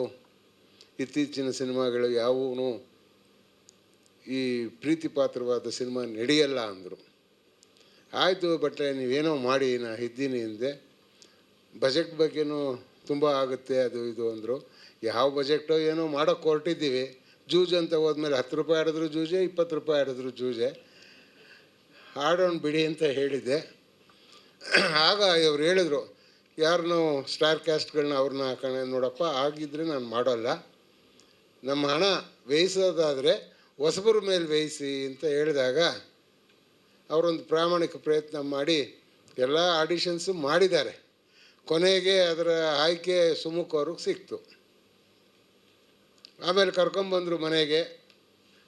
[SPEAKER 8] ಇತ್ತೀಚಿನ ಸಿನಿಮಾಗಳು ಯಾವುವು ಈ ಪ್ರೀತಿ ಪಾತ್ರವಾದ ಸಿನಿಮಾ ನಡೆಯಲ್ಲ ಅಂದರು. ಆಯಿತು ಭಟ್ರೆ ನೀವೇನೋ ಮಾಡಿ, ನಾನು ಇದ್ದೀನಿ ಹಿಂದೆ, ಬಜೆಟ್ ಬಗ್ಗೆನೂ ತುಂಬ ಆಗುತ್ತೆ ಅದು ಇದು ಅಂದರು. ಯಾವ ಬಜೆಟೋ ಏನೋ ಮಾಡೋಕ್ಕೆ ಹೊರಟಿದ್ದೀವಿ. ಜೂಜ್ ಅಂತ ಹೋದ್ಮೇಲೆ 10 ರೂಪಾಯಿ ಆಡಿದ್ರು ಜೂಜೆ, 20 ರೂಪಾಯಿ ಆಡಿದ್ರು ಜೂಜೆ, ಆಡೋಣ ಬಿಡಿ ಅಂತ ಹೇಳಿದ್ದೆ. ಆಗ ಇವ್ರು ಹೇಳಿದ್ರು, ಯಾರನ್ನೋ ಸ್ಟಾರ್ ಕ್ಯಾಸ್ಟ್ಗಳನ್ನ ಅವ್ರನ್ನ ಹಾಕೋಣ ನೋಡಪ್ಪ, ಆಗಿದ್ದರೆ ನಾನು ಮಾಡೋಲ್ಲ, ನಮ್ಮ ಹಣ ವ್ಯಯಿಸೋದಾದರೆ ಹೊಸಬರ ಮೇಲೆ ವ್ಯಯಿಸಿ ಅಂತ ಹೇಳಿದಾಗ ಅವರೊಂದು ಪ್ರಾಮಾಣಿಕ ಪ್ರಯತ್ನ ಮಾಡಿ ಎಲ್ಲ ಆಡಿಷನ್ಸು ಮಾಡಿದ್ದಾರೆ. ಕೊನೆಗೆ ಅದರ ಆಯ್ಕೆ ಸುಮುಖ್ ಅವ್ರಿಗೆ ಸಿಕ್ತು. ಆಮೇಲೆ ಕರ್ಕೊಂಬಂದರು ಮನೆಗೆ.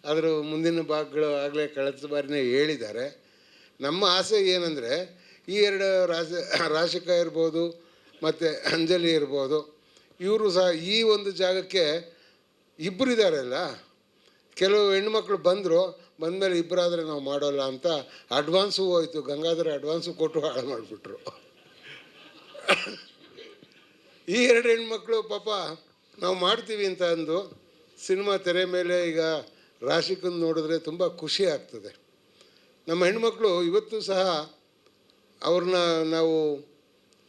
[SPEAKER 8] ಅದರ ಮುಂದಿನ ಭಾಗಗಳು ಆಗಲೇ ಕಳೆದ ಬಾರಿನೇ ಹೇಳಿದ್ದಾರೆ. ನಮ್ಮ ಆಸೆ ಏನಂದರೆ ಈ ಎರಡು ರಾಶಿಕಾ ಇರ್ಬೋದು ಮತ್ತು ಅಂಜಲಿ ಇರ್ಬೋದು, ಇವರು ಸಹ ಈ ಒಂದು ಜಾಗಕ್ಕೆ ಇಬ್ಬರಿದ್ದಾರಲ್ಲ, ಕೆಲವು ಹೆಣ್ಮಕ್ಳು ಬಂದಮೇಲೆ ಇಬ್ಬರಾದರೆ ನಾವು ಮಾಡೋಲ್ಲ ಅಂತ ಅಡ್ವಾನ್ಸು ಹೋಯಿತು. ಗಂಗಾಧರ ಅಡ್ವಾನ್ಸು ಕೊಟ್ಟು ಹಾಳು ಮಾಡಿಬಿಟ್ರು. ಈ ಎರಡು ಹೆಣ್ಮಕ್ಳು ಪಾಪ ನಾವು ಮಾಡ್ತೀವಿ ಅಂತ ಅಂದು ಸಿನಿಮಾ ತೆರೆ ಮೇಲೆ ಈಗ ರಾಶಿಕನ್ ನೋಡಿದ್ರೆ ತುಂಬ ಖುಷಿ ಆಗ್ತದೆ. ನಮ್ಮ ಹೆಣ್ಮಕ್ಳು ಇವತ್ತು ಸಹ ಅವ್ರನ್ನ ನಾವು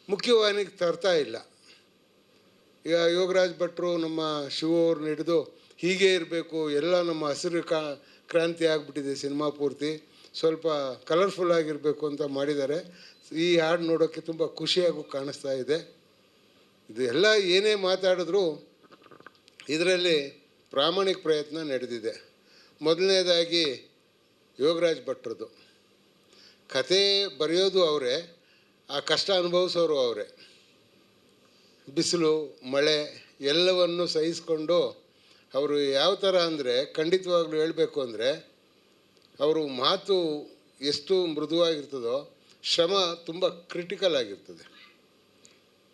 [SPEAKER 8] ಮುಖ್ಯವಾಹಿನಿಗೆ ತರ್ತಾ ಇಲ್ಲ. ಈಗ ಯೋಗರಾಜ್ ಭಟ್ರು ನಮ್ಮ ಶಿವ ಅವ್ರನ್ನ ಹಿಡಿದು ಹೀಗೆ ಇರಬೇಕು, ಎಲ್ಲ ನಮ್ಮ ಹಸಿರು ಕ್ರಾಂತಿ ಆಗಿಬಿಟ್ಟಿದೆ, ಸಿನಿಮಾ ಪೂರ್ತಿ ಸ್ವಲ್ಪ ಕಲರ್ಫುಲ್ ಆಗಿರಬೇಕು ಅಂತ ಮಾಡಿದ್ದಾರೆ. ಈ ಹಾಡು ನೋಡೋಕ್ಕೆ ತುಂಬ ಖುಷಿಯಾಗೂ ಕಾಣಿಸ್ತಾ ಇದೆ. ಇದು ಎಲ್ಲ ಏನೇ ಮಾತಾಡಿದ್ರು ಇದರಲ್ಲಿ ಪ್ರಾಮಾಣಿಕ ಪ್ರಯತ್ನ ನಡೆದಿದೆ. ಮೊದಲನೇದಾಗಿ ಯೋಗರಾಜ್ ಭಟ್ರದ್ದು ಕತೆ ಬರೆಯೋದು ಅವರೇ, ಆ ಕಷ್ಟ ಅನುಭವಿಸೋರು ಅವರೇ. ಬಿಸಿಲು ಮಳೆ ಎಲ್ಲವನ್ನು ಸಹಿಸ್ಕೊಂಡು ಅವರು ಯಾವ ಥರ ಅಂದರೆ, ಖಂಡಿತವಾಗ್ಲೂ ಹೇಳಬೇಕು ಅಂದರೆ ಅವರು ಮಾತು ಎಷ್ಟು ಮೃದುವಾಗಿರ್ತದೋ ಶ್ರಮ ತುಂಬ ಕ್ರಿಟಿಕಲ್ ಆಗಿರ್ತದೆ.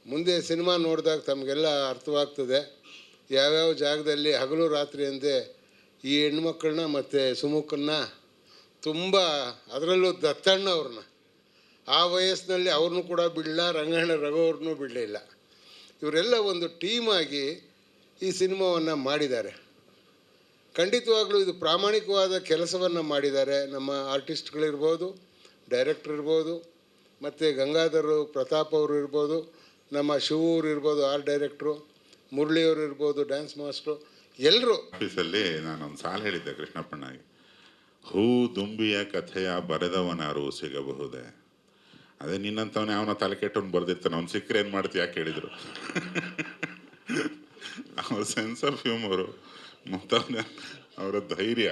[SPEAKER 8] ಮುಂದೆ ಸಿನಿಮಾ ನೋಡಿದಾಗ ತಮಗೆಲ್ಲ ಅರ್ಥವಾಗ್ತದೆ ಯಾವ್ಯಾವ ಜಾಗದಲ್ಲಿ ಹಗಲು ರಾತ್ರಿ ಅಂದೆ ಈ ಹೆಣ್ಮಕ್ಳನ್ನ ಮತ್ತು ಸುಮುಖನ್ನ ತುಂಬ, ಅದರಲ್ಲೂ ದತ್ತಣ್ಣ ಅವ್ರನ್ನ ಆ ವಯಸ್ಸಿನಲ್ಲಿ ಅವ್ರನ್ನೂ ಕೂಡ ಬಿಡಲಿಲ್ಲ, ರಂಗಣ್ಣ ರಘು ಅವ್ರನ್ನೂ ಬಿಡಲಿಲ್ಲ. ಇವರೆಲ್ಲ ಒಂದು ಟೀಮಾಗಿ ಈ ಸಿನಿಮಾವನ್ನು ಮಾಡಿದ್ದಾರೆ. ಖಂಡಿತವಾಗ್ಲೂ ಇದು ಪ್ರಾಮಾಣಿಕವಾದ ಕೆಲಸವನ್ನು ಮಾಡಿದ್ದಾರೆ. ನಮ್ಮ ಆರ್ಟಿಸ್ಟ್ಗಳಿರ್ಬೋದು, ಡೈರೆಕ್ಟ್ರ್ ಇರ್ಬೋದು, ಮತ್ತು ಗಂಗಾಧರ್ ಪ್ರತಾಪ್ ಅವರು ಇರ್ಬೋದು, ನಮ್ಮ ಶಿವೂರು ಇರ್ಬೋದು ಆರ್ಟ್ ಡೈರೆಕ್ಟ್ರು, ಮುರಳಿಯವರು ಇರ್ಬೋದು ಡ್ಯಾನ್ಸ್ ಮಾಸ್ಟ್ರು, ಎಲ್ಲರೂ.
[SPEAKER 3] ಆಫೀಸಲ್ಲಿ ನಾನೊಂದು ಸಾಲು ಹೇಳಿದ್ದೆ ಕೃಷ್ಣಪ್ಪಣ್ಣಗೆ, ಹೂ ದುಂಬಿಯ ಕಥೆಯ ಬರೆದವನಾರು ಸಿಗಬಹುದೇ. ಅದೇ ನಿನ್ನಂತವನೇ ಅವನ ತಲೆ ಕೆಟ್ಟವನು ಬರೆದಿರ್ತಾನೆ, ಅವ್ನು ಸಿಕ್ಕರೆ ಏನು ಮಾಡ್ತೀಯ ಯಾಕೆ ಹೇಳಿದರು. ಅವ್ರ ಸೆನ್ಸ್ ಆಫ್ ಹ್ಯೂಮರು ಮತ್ತು ಅವರ ಧೈರ್ಯ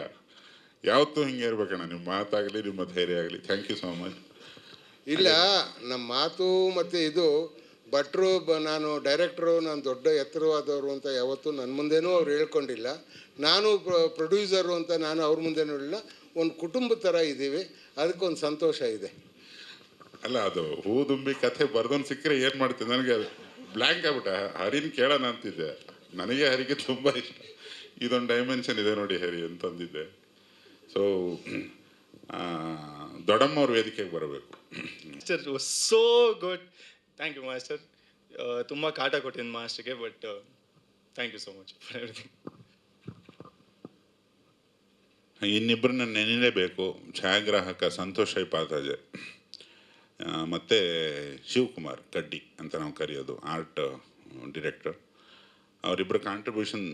[SPEAKER 3] ಯಾವತ್ತೂ ಹಿಂಗೆ ಇರ್ಬೇಕಣ್ಣ. ನಿಮ್ಮ ಮಾತಾಗಲಿ ನಿಮ್ಮ ಧೈರ್ಯ ಆಗಲಿ. Thank you so much.
[SPEAKER 8] ಇಲ್ಲ, ನಮ್ಮ ಮಾತು ಮತ್ತು ಇದು ಭಟ್ರು ನಾನು ಡೈರೆಕ್ಟ್ರು, ನಾನು ದೊಡ್ಡ ಎತ್ತರವಾದವರು ಅಂತ ಯಾವತ್ತೂ ನನ್ನ ಮುಂದೆನೂ ಅವ್ರು ಹೇಳ್ಕೊಂಡಿಲ್ಲ. ನಾನು ಪ್ರೊಡ್ಯೂಸರು ಅಂತ ನಾನು ಅವ್ರ ಮುಂದೆನೂ ಹೇಳಿಲ್ಲ. ಒಂದು ಕುಟುಂಬದ ಥರ ಇದ್ದೀವಿ, ಅದಕ್ಕೊಂದು ಸಂತೋಷ ಇದೆ.
[SPEAKER 3] ಅಲ್ಲ, ಅದು ಹೂ ದುಂಬಿ ಕಥೆ ಬರ್ದೊಂದು ಸಿಕ್ಕರೆ ಏನು ಮಾಡ್ತೀನಿ, ನನಗೆ ಬ್ಲ್ಯಾಂಕ್ ಆಗ್ಬಿಟ್ಟೆ. ಹರಿನ ಕೇಳೋಣ ಅಂತಿದ್ದೆ. ನನಗೆ ಹರಿಗೆ ತುಂಬ ಇಷ್ಟ. ಇದೊಂದು ಡೈಮೆನ್ಷನ್ ಇದೆ ನೋಡಿ ಹರಿ ಅಂತಂದಿದ್ದೆ. ಸೊ ದೊಡ್ಡಮ್ಮ ಅವ್ರ ವೇದಿಕೆಗೆ ಬರಬೇಕು.
[SPEAKER 9] Master was so good. Thank you master. ತುಂಬ ಕಾಟ ಕೊಟ್ಟಿದ್ದೀನಿ ಮಾಸ್ಟರ್ಗೆ, but thank you so much for everything.
[SPEAKER 3] ಇನ್ನಿಬ್ಬರನ್ನ ನೆನಲೇಬೇಕು. ಛಾಯಾಗ್ರಾಹಕ ಸಂತೋಷ್ ಪಾತಾಜೆ ಮತ್ತು ಶಿವಕುಮಾರ್ ಕಡ್ಡಿ ಅಂತ ನಾವು ಕರೆಯೋದು, ಆರ್ಟ್ ಡಿರೆಕ್ಟರ್. ಅವರಿಬ್ಬರ ಕಾಂಟ್ರಿಬ್ಯೂಷನ್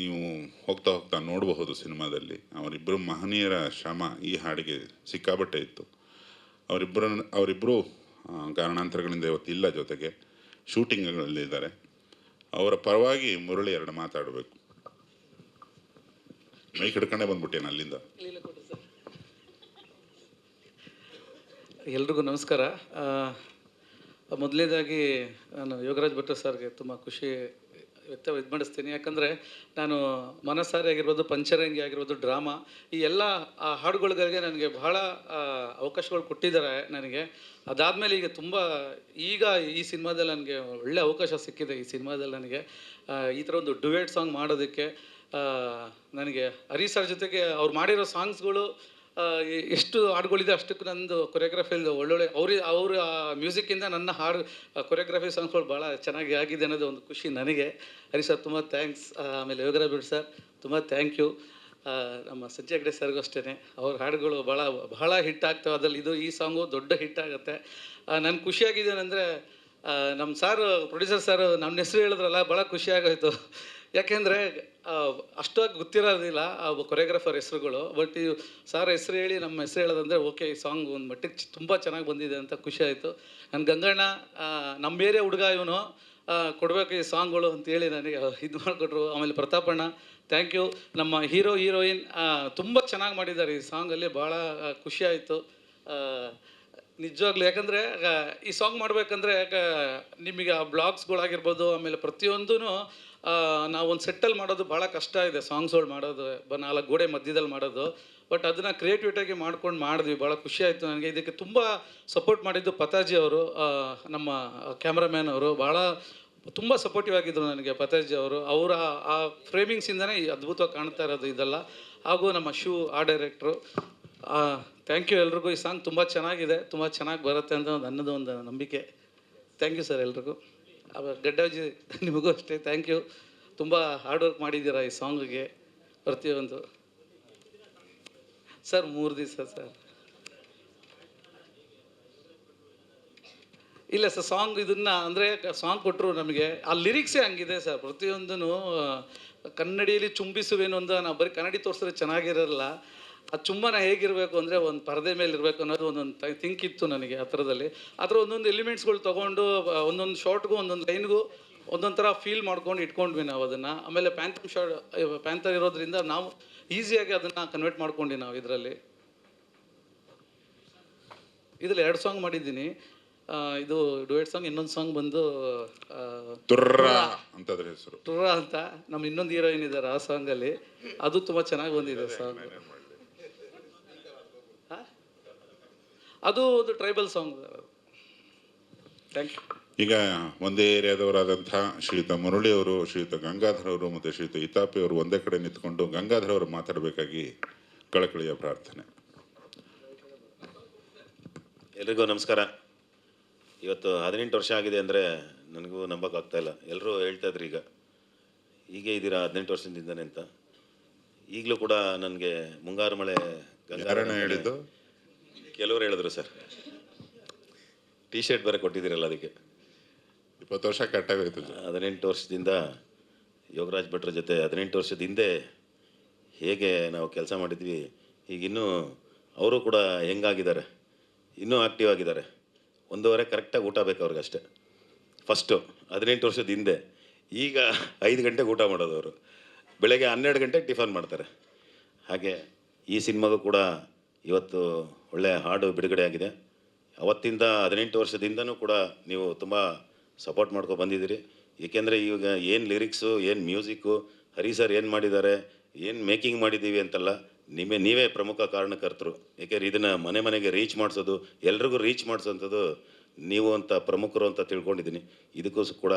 [SPEAKER 3] ನೀವು ಹೋಗ್ತಾ ಹೋಗ್ತಾ ನೋಡಬಹುದು ಸಿನಿಮಾದಲ್ಲಿ. ಅವರಿಬ್ಬರು ಮಹನೀಯರ ಶ್ರಮ ಈ ಹಾಡಿಗೆ ಸಿಕ್ಕಾಬಟ್ಟೆ ಇತ್ತು. ಅವರಿಬ್ಬರು ಕಾರಣಾಂತರಗಳಿಂದ ಇವತ್ತಿಲ್ಲ, ಜೊತೆಗೆ ಶೂಟಿಂಗ್ಗಳಲ್ಲಿದ್ದಾರೆ. ಅವರ ಪರವಾಗಿ ಮುರಳಿ ಎರಡು ಮಾತಾಡಬೇಕು. ಮೈಕ್ ಹಿಡ್ಕೊಂಡೇ ಬಂದ್ಬಿಟ್ಟೇನು ಅಲ್ಲಿಂದ.
[SPEAKER 10] ಎಲ್ರಿಗೂ ನಮಸ್ಕಾರ. ಮೊದಲನೇದಾಗಿ ನಾನು ಯೋಗರಾಜ್ ಭಟ್ರು ಸರ್ಗೆ ತುಂಬ ಖುಷಿ ಇದು ಮಾಡಿಸ್ತೀನಿ. ಯಾಕಂದರೆ ನಾನು ಮನಸಾರಿ ಆಗಿರ್ಬೋದು, ಪಂಚರಂಗಿ ಆಗಿರ್ಬೋದು, ಡ್ರಾಮಾ, ಈ ಎಲ್ಲ ಹಾಡುಗಳಿಗೆ ನನಗೆ ಬಹಳ ಅವಕಾಶಗಳು ಕೊಟ್ಟಿದ್ದಾರೆ ನನಗೆ. ಅದಾದಮೇಲೆ ಈಗ ಈ ಸಿನಿಮಾದಲ್ಲಿ ನನಗೆ ಒಳ್ಳೆ ಅವಕಾಶ ಸಿಕ್ಕಿದೆ. ಈ ಸಿನಿಮಾದಲ್ಲಿ ನನಗೆ ಈ ಥರ ಒಂದು ಡುಯೆಟ್ ಸಾಂಗ್ ಮಾಡೋದಕ್ಕೆ ನನಗೆ ಹರಿ ಸರ್ ಜೊತೆಗೆ ಅವ್ರು ಮಾಡಿರೋ ಸಾಂಗ್ಸ್ಗಳು ಎಷ್ಟು ಹಾಡುಗಳಿದೆ ಅಷ್ಟಕ್ಕೆ ನಂದು ಕೊರಿಯೋಗ್ರಫಿಯಲ್ಲಿ ಒಳ್ಳೊಳ್ಳೆ ಅವ್ರ ಮ್ಯೂಸಿಕ್ಕಿಂದ ನನ್ನ ಹಾಡು ಕೊರಿಯೋಗ್ರಫಿ ಸಾಂಗ್ಸ್ಗಳು ಭಾಳ ಚೆನ್ನಾಗಿ ಆಗಿದೆ ಅನ್ನೋದು ಒಂದು ಖುಷಿ ನನಗೆ. ಹರಿ ಸರ್ ತುಂಬ ಥ್ಯಾಂಕ್ಸ್. ಆಮೇಲೆ ಯೋಗರಾಜ್ ಭಟ್ ಸರ್ ತುಂಬ ಥ್ಯಾಂಕ್ ಯು. ನಮ್ಮ ಸಂಜಯ್ ಹೆಗ್ಡೆ ಸರ್ಗೂ ಅಷ್ಟೇ, ಅವ್ರ ಹಾಡುಗಳು ಬಹಳ ಹಿಟ್ ಆಗ್ತವೆ. ಅದರಲ್ಲಿ ಈ ಸಾಂಗು ದೊಡ್ಡ ಹಿಟ್ ಆಗುತ್ತೆ. ನನಗೆ ಖುಷಿಯಾಗಿದ್ದೇನೆಂದರೆ ನಮ್ಮ ಸಾರು ಪ್ರೊಡ್ಯೂಸರ್ ಸಾರು ನಮ್ಮ ಹೆಸರು ಹೇಳಿದ್ರಲ್ಲ, ಭಾಳ ಖುಷಿಯಾಗೋಯ್ತು. ಯಾಕೆಂದರೆ ಅಷ್ಟಾಗಿ ಗೊತ್ತಿರೋದಿಲ್ಲ ಆ ಕೊರಿಯೋಗ್ರಾಫರ್ ಹೆಸರುಗಳು. ಬಟ್ ಈ ಸಾರ್ ಹೆಸರು ಹೇಳಿ ನಮ್ಮ ಹೆಸರು ಹೇಳೋದಂದರೆ ಓಕೆ, ಈ ಸಾಂಗ್ ಒಂದು ಮಟ್ಟಿಗೆ ತುಂಬ ಚೆನ್ನಾಗಿ ಬಂದಿದೆ ಅಂತ ಖುಷಿ ಆಯಿತು. ನನ್ನ ಗಂಗಣ್ಣ ನಮ್ಮ ಬೇರೆ ಹುಡುಗ ಇವನು ಕೊಡಬೇಕು ಈ ಸಾಂಗ್ಗಳು ಅಂತೇಳಿ ನನಗೆ ಇದು ಮಾಡಿಕೊಟ್ರು. ಆಮೇಲೆ ಪ್ರತಾಪಣ್ಣ ಥ್ಯಾಂಕ್ ಯು. ನಮ್ಮ ಹೀರೋಯಿನ್ ತುಂಬ ಚೆನ್ನಾಗಿ ಮಾಡಿದ್ದಾರೆ ಈ ಸಾಂಗಲ್ಲಿ, ಭಾಳ ಖುಷಿ ಆಯಿತು. ನಿಜವಾಗ್ಲೂ. ಯಾಕಂದರೆ ಈ ಸಾಂಗ್ ಮಾಡಬೇಕಂದ್ರೆ ನಿಮಗೆ ಆ ಬ್ಲಾಗ್ಸ್ಗಳಾಗಿರ್ಬೋದು, ಆಮೇಲೆ ಪ್ರತಿಯೊಂದೂ ನಾವೊಂದು ಸೆಟ್ಟಲ್ಲಿ ಮಾಡೋದು ಭಾಳ ಕಷ್ಟ ಇದೆ. ಸಾಂಗ್ಸ್ಗಳು ಮಾಡೋದು 4 ಗೋಡೆ ಮಧ್ಯದಲ್ಲಿ ಮಾಡೋದು. ಬಟ್ ಅದನ್ನು ಕ್ರಿಯೇಟಿವಿಟಿಯಾಗಿ ಮಾಡ್ಕೊಂಡು ಮಾಡಿದ್ವಿ. ಭಾಳ ಖುಷಿ ಆಯಿತು ನನಗೆ. ಇದಕ್ಕೆ ತುಂಬ ಸಪೋರ್ಟ್ ಮಾಡಿದ್ದು ಪತಾಜಿ ಅವರು, ನಮ್ಮ ಕ್ಯಾಮ್ರಾಮ್ಯಾನ್ ಅವರು ಭಾಳ ತುಂಬ ಸಪೋರ್ಟಿವ್ ಆಗಿದ್ದರು ನನಗೆ. ಪತಾಜಿ ಅವರು ಅವರ ಆ ಫ್ರೇಮಿಂಗ್ಸಿಂದನೇ ಅದ್ಭುತವಾಗಿ ಕಾಣ್ತಾ ಇರೋದು ಇದೆಲ್ಲ. ಹಾಗೂ ನಮ್ಮ ಆ ಡೈರೆಕ್ಟ್ರು. ಥ್ಯಾಂಕ್ ಯು ಎಲ್ರಿಗೂ. ಈ ಸಾಂಗ್ ತುಂಬ ಚೆನ್ನಾಗಿದೆ, ತುಂಬ ಚೆನ್ನಾಗಿ ಬರುತ್ತೆ ಅಂತ ನನ್ನದು ಒಂದು ನಂಬಿಕೆ. ಥ್ಯಾಂಕ್ ಯು ಸರ್ ಎಲ್ರಿಗೂ. ಗಡ್ಡಾಜಿ ನಿಮಗೂ ಅಷ್ಟೇ ಥ್ಯಾಂಕ್ ಯು. ತುಂಬ ಹಾರ್ಡ್ ವರ್ಕ್ ಮಾಡಿದ್ದೀರಾ ಈ ಸಾಂಗಿಗೆ ಪ್ರತಿಯೊಂದು. ಸರ್ 3 ದಿವಸ ಸರ್. ಇಲ್ಲ ಸರ್, ಸಾಂಗ್ ಇದನ್ನು ಅಂದರೆ ಸಾಂಗ್ ಕೊಟ್ಟರು ನಮಗೆ. ಆ ಲಿರಿಕ್ಸೇ ಹಂಗಿದೆ ಸರ್. ಪ್ರತಿಯೊಂದೂ ಕನ್ನಡಿಯಲ್ಲಿ ಚುಂಬಿಸುವೇನು ಅಂತ ನಾವು ಬರೀ ಕನ್ನಡಿ ತೋರಿಸಿದ್ರೆ ಚೆನ್ನಾಗಿರಲ್ಲ. ಆ ಚುಂಬನ ಹೇಗಿರಬೇಕು ಅಂದರೆ ಒಂದು ಪರದೆ ಮೇಲೆ ಇರಬೇಕು ಅನ್ನೋದು ಒಂದೊಂದು ಥಿಂಕ್ ಇತ್ತು ನನಗೆ ಆ ಥರದಲ್ಲಿ. ಆ ಥರ ಒಂದೊಂದು ಎಲಿಮೆಂಟ್ಸ್ಗಳು ತೊಗೊಂಡು ಒಂದೊಂದು ಶಾರ್ಟ್ಗೂ ಒಂದೊಂದು ಲೈನ್ಗೂ ಒಂದೊಂದು ಥರ ಫೀಲ್ ಮಾಡ್ಕೊಂಡು ಇಟ್ಕೊಂಡ್ವಿ ನಾವು ಅದನ್ನು. ಆಮೇಲೆ ಪ್ಯಾಂಥರ್ ಇರೋದ್ರಿಂದ ನಾವು ಈಸಿಯಾಗಿ ಅದನ್ನು ಕನ್ವರ್ಟ್ ಮಾಡ್ಕೊಂಡ್ವಿ ನಾವು ಇದರಲ್ಲಿ. 2 ಸಾಂಗ್ ಮಾಡಿದ್ದೀನಿ. ಇದು ಡುಯೆಟ್ ಸಾಂಗ್. ಇನ್ನೊಂದು ಸಾಂಗ್ ಬಂದು
[SPEAKER 3] ತುರ್ರ ಅಂತದ್ರ ಹೆಸರು,
[SPEAKER 10] ಟುರ್ರ ಅಂತ. ನಮ್ಮ ಇನ್ನೊಂದು ಹೀರೋಯಿನ್ ಇದ್ದಾರೆ ಆ ಸಾಂಗಲ್ಲಿ. ಅದು ತುಂಬ ಚೆನ್ನಾಗಿ ಬಂದಿದೆ ಸಾಂಗ್. ಅದು ಒಂದು ಟ್ರೈಬಲ್ ಸಾಂಗ್. Thank you.
[SPEAKER 3] ಈಗ ಒಂದೇ ಏರಿಯಾದವರಾದಂಥ ಶ್ರೀಯುತ ಮುರಳಿ ಅವರು, ಶ್ರೀಯುತ ಗಂಗಾಧರ್ ಅವರು ಮತ್ತು ಶ್ರೀಯುತ ಇತಾಪಿ ಅವರು ಒಂದೇ ಕಡೆ ನಿಂತ್ಕೊಂಡು ಗಂಗಾಧರ್ ಅವರು ಮಾತಾಡಬೇಕಾಗಿ ಕಳಕಳಿಯ ಪ್ರಾರ್ಥನೆ.
[SPEAKER 11] ಎಲ್ರಿಗೂ ನಮಸ್ಕಾರ. ಇವತ್ತು 18 ವರ್ಷ ಆಗಿದೆ ಅಂದರೆ ನನಗೂ ನಂಬೋಕ್ಕಾಗ್ತಾಯಿಲ್ಲ. ಎಲ್ಲರೂ ಹೇಳ್ತಾ ಇದ್ರು ಹೀಗೆ ಇದ್ದೀರಾ 18 ವರ್ಷದಿಂದನೇ ಅಂತ. ಈಗಲೂ ಕೂಡ ನನಗೆ ಮುಂಗಾರು ಮಳೆ
[SPEAKER 3] ಯಾರನ್ನ ಹೇಳಿದ್ದು?
[SPEAKER 11] ಕೆಲವರು ಹೇಳಿದ್ರು ಸರ್. ಟಿ ಶರ್ಟ್ ಬೇರೆ ಕೊಟ್ಟಿದ್ದೀರಲ್ಲ ಅದಕ್ಕೆ.
[SPEAKER 3] 20 ವರ್ಷ ಕಟ್ಟಾಗೋಯ್ತು.
[SPEAKER 11] 18 ವರ್ಷದಿಂದ ಯೋಗರಾಜ್ ಭಟ್ರ ಜೊತೆ 18 ವರ್ಷದ ಹಿಂದೆ ಹೇಗೆ ನಾವು ಕೆಲಸ ಮಾಡಿದ್ವಿ, ಈಗಿನ್ನೂ ಅವರು ಕೂಡ ಹೆಂಗಾಗಿದ್ದಾರೆ, ಇನ್ನೂ ಆ್ಯಕ್ಟಿವ್ ಆಗಿದ್ದಾರೆ. 1:15 ಕರೆಕ್ಟಾಗಿ ಊಟ ಬೇಕು ಅವ್ರಿಗಷ್ಟೇ. ಫಸ್ಟು 18 ವರ್ಷದ ಹಿಂದೆ. ಈಗ 5 ಗಂಟೆಗೆ ಊಟ ಮಾಡೋದು ಅವರು. ಬೆಳಗ್ಗೆ 12 ಗಂಟೆಗೆ ಟಿಫನ್ ಮಾಡ್ತಾರೆ. ಹಾಗೆ ಈ ಸಿನಿಮಾಗೂ ಕೂಡ ಇವತ್ತು ಒಳ್ಳೆಯ ಹಾಡು ಬಿಡುಗಡೆ ಆಗಿದೆ. ಅವತ್ತಿಂದ 18 ವರ್ಷದಿಂದನೂ ಕೂಡ ನೀವು ತುಂಬ ಸಪೋರ್ಟ್ ಮಾಡ್ಕೊಂಡು ಬಂದಿದ್ದೀರಿ. ಏಕೆಂದರೆ ಈಗ ಏನು ಲಿರಿಕ್ಸು, ಏನು ಮ್ಯೂಸಿಕ್ಕು, ಹರಿ ಸರ್ ಏನು ಮಾಡಿದ್ದಾರೆ, ಏನು ಮೇಕಿಂಗ್ ಮಾಡಿದ್ದೀವಿ ಅಂತಲ್ಲ, ನೀವೇ ಪ್ರಮುಖ ಕಾರಣಕರ್ತರು. ಏಕೆಂದರೆ ಇದನ್ನು ಮನೆಗೆ ರೀಚ್ ಮಾಡಿಸೋದು, ಎಲ್ರಿಗೂ ರೀಚ್ ಮಾಡಿಸೋಂಥದ್ದು ನೀವು ಅಂತ ಪ್ರಮುಖರು ಅಂತ ತಿಳ್ಕೊಂಡಿದ್ದೀನಿ. ಇದಕ್ಕೂ ಕೂಡ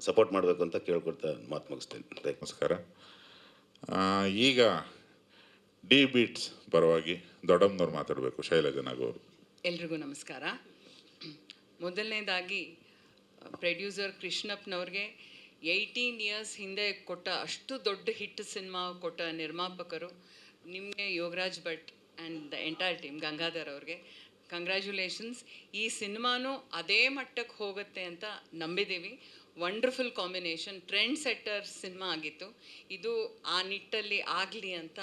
[SPEAKER 11] ಸಪೋರ್ಟ್ ಮಾಡಬೇಕು ಅಂತ ಕೇಳ್ಕೊಡ್ತಾ ಮಾತು ಮುಗಿಸ್ತೇನೆ.
[SPEAKER 3] ನಮಸ್ಕಾರ. ಈಗ ಡಿ ಬೀಟ್ಸ್ ಪರವಾಗಿ ದೊಡ್ಡಮ್ಮನವ್ರು ಮಾತಾಡಬೇಕು. ಶೈಲಜಾ ನಾಗು ಅವರು.
[SPEAKER 12] ಎಲ್ರಿಗೂ ನಮಸ್ಕಾರ. ಮೊದಲನೇದಾಗಿ ಪ್ರೊಡ್ಯೂಸರ್ ಕೃಷ್ಣಪ್ಪನವ್ರಿಗೆ 18 ಇಯರ್ಸ್ ಹಿಂದೆ ಕೊಟ್ಟ ಅಷ್ಟು ದೊಡ್ಡ ಹಿಟ್ ಸಿನಿಮಾ ಕೊಟ್ಟ ನಿರ್ಮಾಪಕರು ನಿಮಗೆ Yogaraj Bhat and the entire team, Gangadhar ಅವ್ರಿಗೆ ಕಂಗ್ರ್ಯಾಚುಲೇಷನ್ಸ್. ಈ ಸಿನಿಮಾನೂ ಅದೇ ಮಟ್ಟಕ್ಕೆ ಹೋಗುತ್ತೆ ಅಂತ ನಂಬಿದ್ದೀವಿ. Wonderful combination, trendsetter cinema ಆಗಿತ್ತು. ಇದು ಆ ನಿಟ್ಟಲ್ಲಿ ಆಗಲಿ ಅಂತ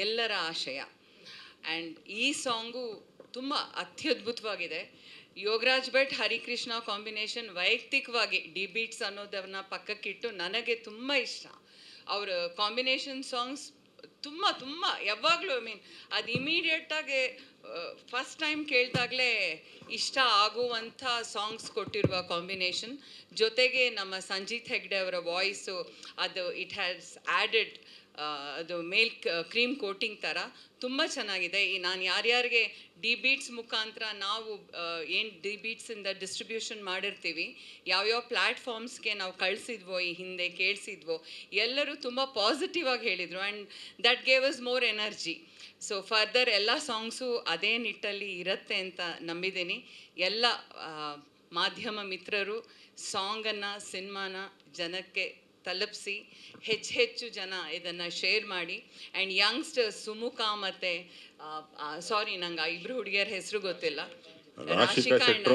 [SPEAKER 12] ಎಲ್ಲರ ಆಶಯ. ಆ್ಯಂಡ್ ಈ ಸಾಂಗು ತುಂಬ ಅತ್ಯದ್ಭುತವಾಗಿದೆ. ಯೋಗರಾಜ್ ಭಟ್ ಹರಿಕೃಷ್ಣ ಕಾಂಬಿನೇಷನ್ ವೈಯಕ್ತಿಕವಾಗಿ ಡಿ ಬೀಟ್ಸ್ ಅನ್ನೋದನ್ನ ಪಕ್ಕಕ್ಕಿಟ್ಟು ನನಗೆ ತುಂಬ ಇಷ್ಟ. ಅವರ ಕಾಂಬಿನೇಷನ್ ಸಾಂಗ್ಸ್ ತುಂಬ ಯಾವಾಗಲೂ ಅದು ಇಮಿಡಿಯೇಟಾಗಿ ಫಸ್ಟ್ ಟೈಮ್ ಕೇಳಿದಾಗಲೇ ಇಷ್ಟ ಆಗುವಂಥ ಸಾಂಗ್ಸ್ ಕೊಟ್ಟಿರುವ ಕಾಂಬಿನೇಷನ್. ಜೊತೆಗೆ ನಮ್ಮ ಸಂಜೀತ್ ಹೆಗ್ಡೆ ಅವರ ವಾಯ್ಸು, ಅದು ಇಟ್ ಹ್ಯಾಸ್ ಆ್ಯಡೆಡ್ ಅದು ಕ್ರೀಮ್ ಕೋಟಿಂಗ್ ಥರ ತುಂಬ ಚೆನ್ನಾಗಿದೆ. ನಾನು ಯಾರ್ಯಾರಿಗೆ ಡಿ ಬೀಟ್ಸ್ ಮುಖಾಂತರ ನಾವು ಏನು ಡಿ ಬೀಟ್ಸಿಂದ ಡಿಸ್ಟ್ರಿಬ್ಯೂಷನ್ ಮಾಡಿರ್ತೀವಿ, ಯಾವ್ಯಾವ ಪ್ಲ್ಯಾಟ್ಫಾರ್ಮ್ಸ್ಗೆ ನಾವು ಕಳಿಸಿದ್ವೋ ಈ ಹಿಂದೆ ಕೇಳಿಸಿದ್ವೋ, ಎಲ್ಲರೂ ತುಂಬ ಪಾಸಿಟಿವ್ ಆಗಿ ಹೇಳಿದರು. And that gave us more energy. So further ಎಲ್ಲ ಸಾಂಗ್ಸು ಅದೇ ನಿಟ್ಟಲ್ಲಿ ಇರುತ್ತೆ ಅಂತ ನಂಬಿದ್ದೀನಿ. ಎಲ್ಲ ಮಾಧ್ಯಮ ಮಿತ್ರರು ಸಾಂಗನ್ನು, ಸಿನಿಮಾನ ಜನಕ್ಕೆ ತಲುಪಿಸಿ ಹೆಚ್ಚು ಜನ ಇದನ್ನು ಶೇರ್ ಮಾಡಿ. ಆ್ಯಂಡ್ ಯಂಗ್ಸ್ಟರ್ಸ್ ಸುಮುಖ ಮತ್ತು ಸಾರಿ ನಂಗೆ ಇಬ್ಬರು ಹುಡುಗಿಯರ ಹೆಸರು ಗೊತ್ತಿಲ್ಲ, Rashika and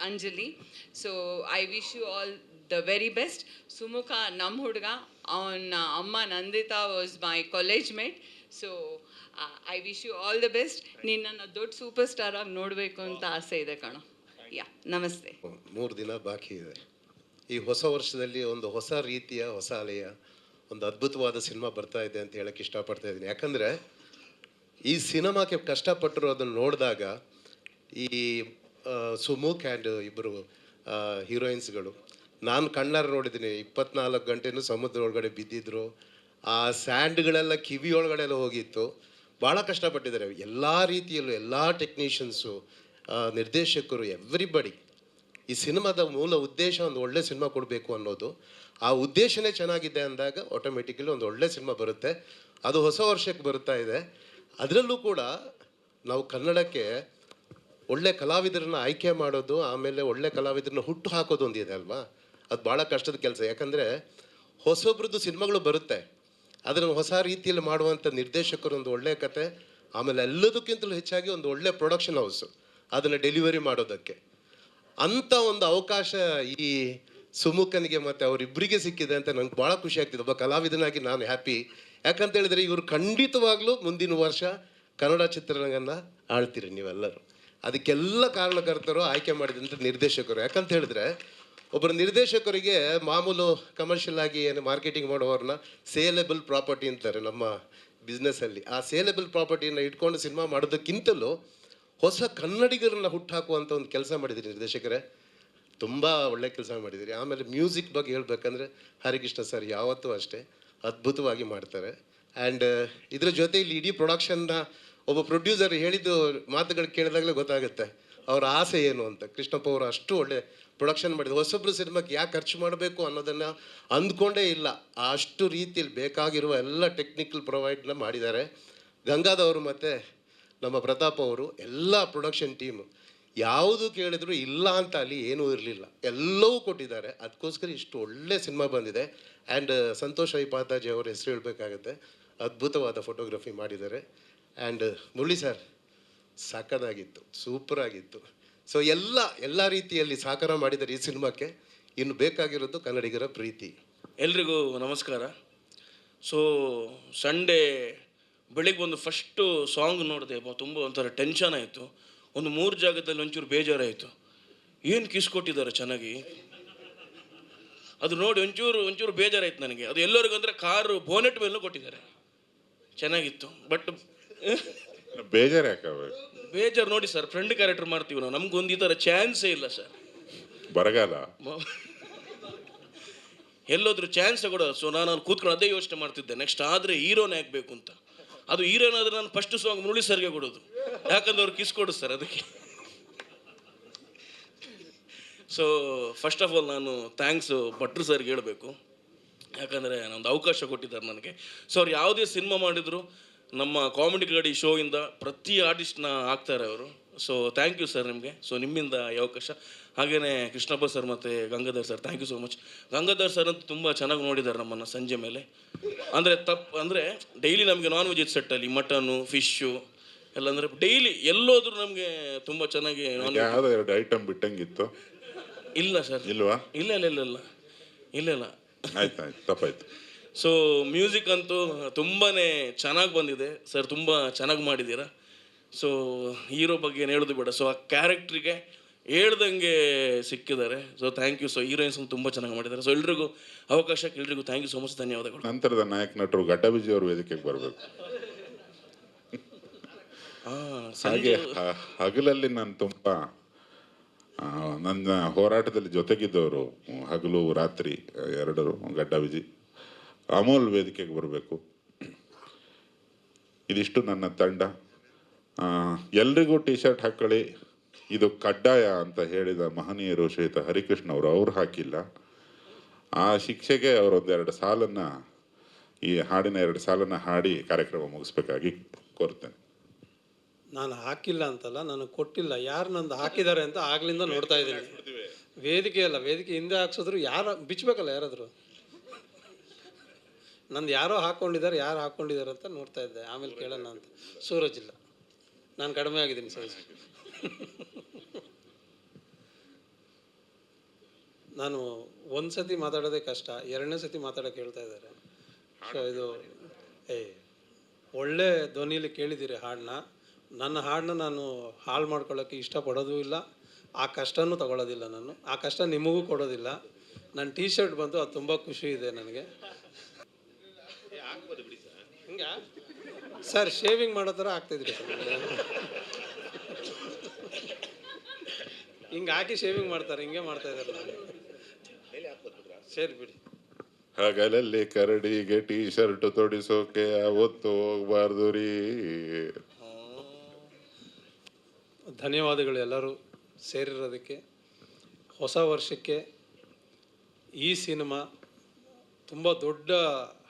[SPEAKER 12] Anjali. So I wish you all the very best. Sumukha ನಮ್ಮ ಹುಡುಗ, ಅವನ ಅಮ್ಮ Nandita was my college mate. So I wish you all the best. ನಿನ್ನನ್ನು ದೊಡ್ಡ ಸೂಪರ್ ಸ್ಟಾರ್ ಆಗಿ ನೋಡಬೇಕು ಅಂತ ಆಸೆ ಇದೆ ಕಣೋ. ನಮಸ್ತೆ.
[SPEAKER 13] 3 ದಿನ ಬಾಕಿ ಇದೆ. ಈ ಹೊಸ ವರ್ಷದಲ್ಲಿ ಒಂದು ಹೊಸ ರೀತಿಯ, ಹೊಸ ಅಲೆಯ ಒಂದು ಅದ್ಭುತವಾದ ಸಿನಿಮಾ ಬರ್ತಾ ಇದೆ ಅಂತ ಹೇಳಕ್ಕೆ ಇಷ್ಟಪಡ್ತಾ ಇದ್ದೀನಿ. ಯಾಕಂದರೆ ಈ ಸಿನಿಮಾಕ್ಕೆ ಕಷ್ಟಪಟ್ಟರು ಅದನ್ನು ನೋಡಿದಾಗ ಈ ಸುಮುಖ್ ಆ್ಯಂಡ್ ಇಬ್ಬರು ಹೀರೋಯಿನ್ಸ್ಗಳು ನಾನು ಕಣ್ಣಾರೆ ನೋಡಿದ್ದೀನಿ 24 ಗಂಟೆನೂ ಸಮುದ್ರ ಒಳಗಡೆ ಬಿದ್ದಿದ್ರು, ಆ ಸ್ಯಾಂಡ್ಗಳೆಲ್ಲ ಕಿವಿ ಒಳಗಡೆ ಎಲ್ಲ ಹೋಗಿತ್ತು. ಭಾಳ ಕಷ್ಟಪಟ್ಟಿದ್ದಾರೆ ಎಲ್ಲ ರೀತಿಯಲ್ಲೂ, ಎಲ್ಲ ಟೆಕ್ನಿಷಿಯನ್ಸು, ನಿರ್ದೇಶಕರು, ಎವ್ರಿಬಡಿ. ಈ ಸಿನಿಮಾದ ಮೂಲ ಉದ್ದೇಶ ಒಂದು ಒಳ್ಳೆ ಸಿನಿಮಾ ಕೊಡಬೇಕು ಅನ್ನೋದು. ಆ ಉದ್ದೇಶನೇ ಚೆನ್ನಾಗಿದೆ ಅಂದಾಗ ಆಟೋಮೆಟಿಕಲಿ ಒಂದು ಒಳ್ಳೆ ಸಿನಿಮಾ ಬರುತ್ತೆ. ಅದು ಹೊಸ ವರ್ಷಕ್ಕೆ ಬರ್ತಾ ಇದೆ. ಅದರಲ್ಲೂ ಕೂಡ ನಾವು ಕನ್ನಡಕ್ಕೆ ಒಳ್ಳೆ ಕಲಾವಿದರನ್ನ ಆಯ್ಕೆ ಮಾಡೋದು, ಆಮೇಲೆ ಒಳ್ಳೆ ಕಲಾವಿದರನ್ನ ಹುಟ್ಟು ಹಾಕೋದು ಒಂದಿದೆ ಅಲ್ವಾ, ಅದು ಭಾಳ ಕಷ್ಟದ ಕೆಲಸ. ಯಾಕಂದರೆ ಹೊಸೊಬ್ರದ್ದು ಸಿನಿಮಾಗಳು ಬರುತ್ತೆ, ಅದನ್ನು ಹೊಸ ರೀತಿಯಲ್ಲಿ ಮಾಡುವಂಥ ನಿರ್ದೇಶಕರು, ಒಂದು ಒಳ್ಳೆಯ ಕತೆ, ಆಮೇಲೆ ಎಲ್ಲದಕ್ಕಿಂತಲೂ ಹೆಚ್ಚಾಗಿ ಒಂದು ಒಳ್ಳೆ ಪ್ರೊಡಕ್ಷನ್ ಹೌಸು ಅದನ್ನು ಡೆಲಿವರಿ ಮಾಡೋದಕ್ಕೆ. ಅಂಥ ಒಂದು ಅವಕಾಶ ಈ ಸುಮುಖನಿಗೆ ಮತ್ತು ಅವರಿಬ್ಬರಿಗೆ ಸಿಕ್ಕಿದೆ ಅಂತ ನಂಗೆ ಭಾಳ ಖುಷಿ ಆಗ್ತಿದೆ. ಒಬ್ಬ ಕಲಾವಿದನಾಗಿ ನಾನು ಹ್ಯಾಪಿ. ಯಾಕಂತ ಹೇಳಿದರೆ ಇವರು ಖಂಡಿತವಾಗ್ಲೂ ಮುಂದಿನ ವರ್ಷ ಕನ್ನಡ ಚಿತ್ರರಂಗನ ಆಳ್ತೀರಿ ನೀವೆಲ್ಲರೂ. ಅದಕ್ಕೆಲ್ಲ ಕಾರಣಕರ್ತರು, ಆಯ್ಕೆ ಮಾಡಿದಂಥ ನಿರ್ದೇಶಕರು. ಯಾಕಂತ ಹೇಳಿದ್ರೆ ಒಬ್ಬರು ನಿರ್ದೇಶಕರಿಗೆ ಮಾಮೂಲು ಕಮರ್ಷಿಯಲ್ ಆಗಿ ಏನು ಮಾರ್ಕೆಟಿಂಗ್ ಮಾಡೋವ್ರನ್ನ ಸೇಲೆಬಲ್ ಪ್ರಾಪರ್ಟಿ ಅಂತಾರೆ ನಮ್ಮ ಬಿಸ್ನೆಸ್ಸಲ್ಲಿ. ಆ ಸೇಲೆಬಲ್ ಪ್ರಾಪರ್ಟಿನ ಇಟ್ಕೊಂಡು ಸಿನಿಮಾ ಮಾಡೋದಕ್ಕಿಂತಲೂ ಹೊಸ ಕನ್ನಡಿಗರನ್ನ ಹುಟ್ಟಾಕುವಂಥ ಒಂದು ಕೆಲಸ ಮಾಡಿದ್ದೀರಿ ನಿರ್ದೇಶಕರೇ. ತುಂಬ ಒಳ್ಳೆ ಕೆಲಸ ಮಾಡಿದ್ದೀರಿ. ಆಮೇಲೆ ಮ್ಯೂಸಿಕ್ ಬಗ್ಗೆ ಹೇಳಬೇಕಂದ್ರೆ ಹರಿಕೃಷ್ಣ ಸರ್ ಯಾವತ್ತೂ ಅಷ್ಟೇ ಅದ್ಭುತವಾಗಿ ಮಾಡ್ತಾರೆ. ಆ್ಯಂಡ್ ಇದ್ರ ಜೊತೆ ಇಲ್ಲಿ ಇಡೀ ಪ್ರೊಡಕ್ಷನ್ನ ಒಬ್ಬ ಪ್ರೊಡ್ಯೂಸರ್ ಹೇಳಿದ್ದು ಮಾತುಗಳು ಕೇಳಿದಾಗಲೇ ಗೊತ್ತಾಗುತ್ತೆ ಅವರ ಆಸೆ ಏನು ಅಂತ. ಕೃಷ್ಣಪ್ಪ ಅವರು ಅಷ್ಟು ಒಳ್ಳೆ ಪ್ರೊಡಕ್ಷನ್ ಮಾಡಿದ್ರು. ಹೊಸೊಬ್ಬರು ಸಿನಿಮಾಕ್ಕೆ ಯಾಕೆ ಖರ್ಚು ಮಾಡಬೇಕು ಅನ್ನೋದನ್ನು ಅಂದ್ಕೊಂಡೇ ಇಲ್ಲ. ಅಷ್ಟು ರೀತಿಯಲ್ಲಿ ಬೇಕಾಗಿರುವ ಎಲ್ಲ ಟೆಕ್ನಿಕಲ್ ಪ್ರೊವೈಡ್ನ ಮಾಡಿದ್ದಾರೆ. ಗಂಗಾದವರು ಮತ್ತು ನಮ್ಮ ಪ್ರತಾಪ್ ಅವರು, ಎಲ್ಲ ಪ್ರೊಡಕ್ಷನ್ ಟೀಮು ಯಾವುದು ಕೇಳಿದ್ರು ಇಲ್ಲ ಅಂತ ಅಲ್ಲಿ ಏನೂ ಇರಲಿಲ್ಲ, ಎಲ್ಲವೂ ಕೊಟ್ಟಿದ್ದಾರೆ. ಅದಕ್ಕೋಸ್ಕರ ಇಷ್ಟು ಒಳ್ಳೆ ಸಿನಿಮಾ ಬಂದಿದೆ. ಆ್ಯಂಡ್ ಸಂತೋಷ್ ಐಪಾತಾಜಿ ಅವರ ಹೆಸರು ಹೇಳಬೇಕಾಗತ್ತೆ, ಅದ್ಭುತವಾದ ಫೋಟೋಗ್ರಫಿ ಮಾಡಿದ್ದಾರೆ. ಆ್ಯಂಡ್ ಮುರಳಿ ಸರ್ ಸಕ್ಕದಾಗಿತ್ತು, ಸೂಪರಾಗಿತ್ತು. ಸೊ ಎಲ್ಲ ರೀತಿಯಲ್ಲಿ ಸಹಕಾರ ಮಾಡಿದ್ದಾರೆ ಈ ಸಿನಿಮಾಕ್ಕೆ. ಇನ್ನು ಬೇಕಾಗಿರೋದು ಕನ್ನಡಿಗರ ಪ್ರೀತಿ.
[SPEAKER 14] ಎಲ್ರಿಗೂ ನಮಸ್ಕಾರ. ಸೊ ಸಂಡೇ ಬೆಳಿಗ್ಗೆ ಒಂದು ಫಸ್ಟು ಸಾಂಗ್ ನೋಡಿದೆ, ತುಂಬ ಒಂಥರ ಟೆನ್ಷನ್ ಆಯಿತು. ಒಂದು 3 ಜಾಗದಲ್ಲಿ ಒಂಚೂರು ಬೇಜಾರಾಯಿತು. ಏನು ಕಿಸ್ ಕೊಟ್ಟಿದ್ದಾರೆ ಚೆನ್ನಾಗಿ, ಅದು ನೋಡಿ ಒಂಚೂರು ಬೇಜಾರಾಯ್ತು ನನಗೆ. ಅದು ಎಲ್ಲರಿಗೂ ಅಂದರೆ ಕಾರು ಬೋನೆಟ್ ಮೇಲೂ ಕೊಟ್ಟಿದ್ದಾರೆ, ಚೆನ್ನಾಗಿತ್ತು. ಬಟ್
[SPEAKER 3] ಬೇಜಾರು ಯಾಕೆ?
[SPEAKER 14] ಬೇಜಾರು ನೋಡಿ ಸರ್, ಫ್ರೆಂಡ್ ಕ್ಯಾರೆಕ್ಟರ್ ಮಾಡ್ತೀವಿ ನಾವು, ನಮ್ಗೊಂದು ಈ ಥರ ಚಾನ್ಸೇ ಇಲ್ಲ ಸರ್.
[SPEAKER 3] ಬರಗಾಲ
[SPEAKER 14] ಎಲ್ಲೋದ್ರೂ ಚಾನ್ಸ್ ಕೊಡೋದು. ಸೊ ನಾನು ಅಲ್ಲಿ ಕೂತ್ಕೊಂಡು ಅದೇ ಯೋಚನೆ ಮಾಡ್ತಿದ್ದೆ, ನೆಕ್ಸ್ಟ್ ಆದರೆ ಹೀರೋನೇ ಆಗಬೇಕು ಅಂತ. ಅದು ಹೀರೋನ್ ಆದರೆ ನಾನು ಫಸ್ಟ್ ಸಾಂಗ್ ಮುರಳಿ ಸರ್ಗೆ ಕೊಡೋದು, ಯಾಕಂದ್ರೆ ಅವ್ರು ಕಿಸ್ ಕೊಡಿಸ್ತಾರೆ ಅದಕ್ಕೆ. ಸೊ ಫಸ್ಟ್ ಆಫ್ ಆಲ್ ನಾನು ಥ್ಯಾಂಕ್ಸ್ ಭಟ್ರು ಸರ್ಗೆ ಹೇಳಬೇಕು, ಯಾಕಂದರೆ ನಮ್ಮದು ಅವಕಾಶ ಕೊಟ್ಟಿದ್ದಾರೆ ನನಗೆ. ಸೊ ಅವ್ರು ಯಾವುದೇ ಸಿನಿಮಾ ಮಾಡಿದ್ರು ನಮ್ಮ ಕಾಮಿಡಿ ಗಡಿ ಶೋಯಿಂದ ಪ್ರತಿ ಆರ್ಟಿಸ್ಟ್ನ ಹಾಕ್ತಾರೆ ಅವರು. ಸೊ ಥ್ಯಾಂಕ್ ಯು ಸರ್ ನಿಮಗೆ. ಸೊ ನಿಮ್ಮಿಂದ ಈ ಅವಕಾಶ. ಹಾಗೆಯೇ ಕೃಷ್ಣಪ್ಪ ಸರ್ ಮತ್ತು Gangadhar sir, thank you so much. Gangadhar sir ಅಂತೂ ತುಂಬ ಚೆನ್ನಾಗಿ ನೋಡಿದ್ದಾರೆ ನಮ್ಮನ್ನು ಸಂಜೆ ಮೇಲೆ. ಅಂದರೆ ಡೈಲಿ ನಮಗೆ ನಾನ್ ವೆಜ್ ಸೆಟ್ಟಲ್ಲಿ ಮಟನು, ಫಿಶ್ಶು ಎಲ್ಲ, ಅಂದರೆ ಡೈಲಿ ಎಲ್ಲೋದ್ರೂ ನಮಗೆ ತುಂಬ ಚೆನ್ನಾಗಿ
[SPEAKER 3] ಯಾವುದೋ 2 ಐಟಮ್ ಬಿಟ್ಟಂಗಿತ್ತು.
[SPEAKER 14] ಇಲ್ಲ ಸರ್,
[SPEAKER 3] ಇಲ್ವಾ?
[SPEAKER 14] ಇಲ್ಲ
[SPEAKER 3] ಆಯ್ತು ತಪ್ಪಾಯ್ತು.
[SPEAKER 14] ಸೊ ಮ್ಯೂಸಿಕ್ ಅಂತೂ ತುಂಬಾ ಚೆನ್ನಾಗಿ ಬಂದಿದೆ ಸರ್, ತುಂಬ ಚೆನ್ನಾಗಿ ಮಾಡಿದ್ದೀರಾ. ಸೊ ಹೀರೋ ಬಗ್ಗೆ ಏನು ಹೇಳೋದು ಬೇಡ. ಸೊ ಆ ಕ್ಯಾರೆಕ್ಟ್ರಿಗೆ ಹೇಳ್ದಂಗೆ ಸಿಕ್ಕಿದ್ದಾರೆ. So thank you. So heroines ತುಂಬ ಚೆನ್ನಾಗಿ ಮಾಡಿದ್ದಾರೆ. ಸೊ ಎಲ್ರಿಗೂ ಅವಕಾಶಕ್ಕೆ ಎಲ್ರಿಗೂ ಥ್ಯಾಂಕ್ ಯು ಸೊ ಮಚ್, ಧನ್ಯವಾದಗಳು.
[SPEAKER 3] ನಂತರದ ನಾಯಕ ನಟರು ಗಡ್ಡಬಿಜಿ ಅವರು ವೇದಿಕೆಗೆ ಬರಬೇಕು. ಹಾಗೆ ಹಗಲಲ್ಲಿ ನಾನು ತುಂಬ ನನ್ನ ಹೋರಾಟದಲ್ಲಿ ಜೊತೆಗಿದ್ದವರು, ಹಗಲು ರಾತ್ರಿ 2 ಗಡ್ಡಬಿಜಿ, ಅಮೋಲ್ ವೇದಿಕೆಗೆ ಬರಬೇಕು. ಇದಿಷ್ಟು ನನ್ನ ತಂಡ. ಎಲ್ರಿಗೂ ಟಿ ಶರ್ಟ್ ಹಾಕೊಳ್ಳಿ, ಇದು ಕಡ್ಡಾಯ ಅಂತ ಹೇಳಿದ ಮಹನೀಯರು ಶ್ರೀಯುತ ಹರಿಕೃಷ್ಣ ಅವರು ಹಾಕಿಲ್ಲ. ಆ ಶಿಕ್ಷೆಗೆ ಅವರೊಂದು 2 ಸಾಲನ್ನು, ಈ ಹಾಡಿನ 2 ಸಾಲನ್ನು ಹಾಡಿ ಕಾರ್ಯಕ್ರಮ ಮುಗಿಸ್ಬೇಕಾಗಿ ಕೋರ್ತೇನೆ.
[SPEAKER 6] ನಾನು ಹಾಕಿಲ್ಲ ಅಂತಲ್ಲ, ನಾನು ಕೊಟ್ಟಿಲ್ಲ. ಯಾರು ನಂದು ಹಾಕಿದ್ದಾರೆ ಅಂತ ಆಗ್ಲಿಂದ ನೋಡ್ತಾ ಇದ್ದೀನಿ. ವೇದಿಕೆ ಅಲ್ಲ, ವೇದಿಕೆ ಹಿಂದೆ ಹಾಕ್ಸಿದ್ರು ಯಾರು ಬಿಚ್ಚಬೇಕಲ್ಲ, ಯಾರಾದರೂ ನಂದು ಯಾರು ಹಾಕ್ಕೊಂಡಿದ್ದಾರೆ ಅಂತ ನೋಡ್ತಾ ಇದ್ದೆ. ಆಮೇಲೆ ಕೇಳೋಣ ಅಂತ. ಸೂರಜ್ ಇಲ್ಲ, ನಾನು ಕಡಿಮೆ ಆಗಿದ್ದೀನಿ ಸೈಜ್. ನಾನು ಒಂದು ಸತಿ ಮಾತಾಡೋದೇ ಕಷ್ಟ, 2ನೇ ಸತಿ ಮಾತಾಡೋಕೆ ಹೇಳ್ತಾ ಇದ್ದಾರೆ. ಸೊ ಇದು ಒಳ್ಳೆ ಧ್ವನಿಯಲ್ಲಿ ಕೇಳಿದ್ದೀರಿ ಹಾಡನ್ನ. ನನ್ನ ಹಾಡನ್ನ ನಾನು ಹಾಳು ಮಾಡ್ಕೊಳ್ಳೋಕ್ಕೆ ಇಷ್ಟಪಡೋದು ಇಲ್ಲ, ಆ ಕಷ್ಟನೂ ತಗೊಳ್ಳೋದಿಲ್ಲ. ನಾನು ಆ ಕಷ್ಟ ನಿಮಗೂ ಕೊಡೋದಿಲ್ಲ. ನನ್ನ ಟೀ ಶರ್ಟ್ ಬಂತು, ಅದು ತುಂಬ ಖುಷಿ ಇದೆ ನನಗೆ. ಹಿಂಗೆ ಸರ್ ಶೇವಿಂಗ್ ಮಾಡೋ ಥರ ಆಗ್ತಾಯಿದ್ರಿ ಸರ್. ಹಿಂಗೆ ಹಾಕಿ ಶೇವಿಂಗ್ ಮಾಡ್ತಾರೆ, ಹಿಂಗೆ ಮಾಡ್ತಾ ಇದ್ದಾರೆ. ಸರಿ ಬಿಡಿ.
[SPEAKER 3] ಹಗಲಲ್ಲಿ ಕರಡಿಗೆ ಟೀ ಶರ್ಟ್ ತೊಡಿಸೋಕೆ ಅವತ್ತು ಹೋಗ್ಬಾರ್ದು ರೀ.
[SPEAKER 6] ಧನ್ಯವಾದಗಳು ಎಲ್ಲರೂ ಸೇರಿರೋದಕ್ಕೆ. ಹೊಸ ವರ್ಷಕ್ಕೆ ಈ ಸಿನಿಮಾ ತುಂಬ ದೊಡ್ಡ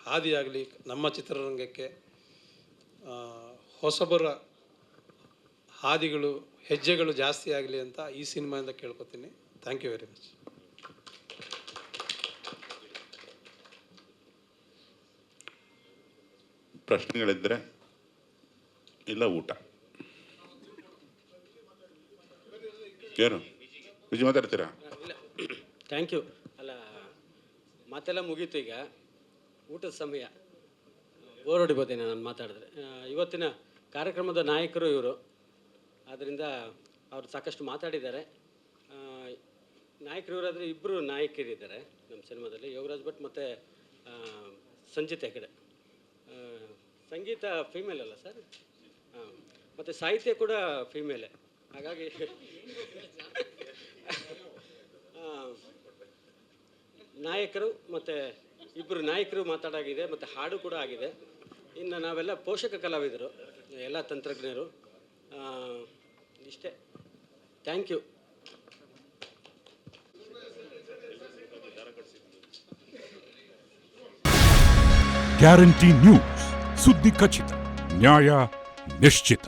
[SPEAKER 6] ಹಾದಿಯಾಗಲಿ ನಮ್ಮ ಚಿತ್ರರಂಗಕ್ಕೆ. ಹೊಸಬರ ಹಾದಿಗಳು, ಹೆಜ್ಜೆಗಳು ಜಾಸ್ತಿ ಆಗಲಿ ಅಂತ ಈ ಸಿನಿಮಾಯಿಂದ ಕೇಳ್ಕೊತೀನಿ. Thank you very much.
[SPEAKER 3] ಪ್ರಶ್ನೆಗಳಿದ್ದರೆ ಇಲ್ಲ ಊಟ. ಏನು ವಿಜಯ್ ಮಾತಾಡ್ತೀರಾ?
[SPEAKER 15] Thank you. ಅಲ್ಲ, ಮಾತೆಲ್ಲ ಮುಗೀತು, ಈಗ ಊಟದ ಸಮಯ. ಬೋರ್ ಹೊಡಿಬೋದೇನೆ ನಾನು ಮಾತಾಡಿದ್ರೆ. ಇವತ್ತಿನ ಕಾರ್ಯಕ್ರಮದ ನಾಯಕರು ಇವರು, ಆದ್ದರಿಂದ ಅವರು ಸಾಕಷ್ಟು ಮಾತಾಡಿದ್ದಾರೆ. ನಾಯಕರು ಇವರಾದರೆ ಇಬ್ಬರು ನಾಯಕರಿದ್ದಾರೆ ನಮ್ಮ ಸಿನಿಮಾದಲ್ಲಿ, ಯೋಗರಾಜ್ ಭಟ್ ಮತ್ತು ಸಂಜಿತ್ ಹೆಗಡೆ. ಸಂಗೀತ ಫೀಮೇಲ್ ಅಲ್ಲ ಸರ್? ಹಾಂ, ಮತ್ತು ಸಾಹಿತ್ಯ ಕೂಡ ಫೀಮೇಲೆ. ಹಾಗಾಗಿ ನಾಯಕರು ಮತ್ತು ಇಬ್ಬರು ನಾಯಕರು ಮಾತಾಡಾಗಿದೆ, ಮತ್ತು ಹಾಡು ಕೂಡ ಆಗಿದೆ. ಇನ್ನು ನಾವೆಲ್ಲ ಪೋಷಕ ಕಲಾವಿದರು, ಎಲ್ಲ ತಂತ್ರಜ್ಞರು. ಇಷ್ಟೇ. Thank you.
[SPEAKER 16] ಗ್ಯಾರಂಟಿ ನ್ಯೂಸ್, ಸುದ್ದಿ ಖಚಿತ, ನ್ಯಾಯ ನಿಶ್ಚಿತ.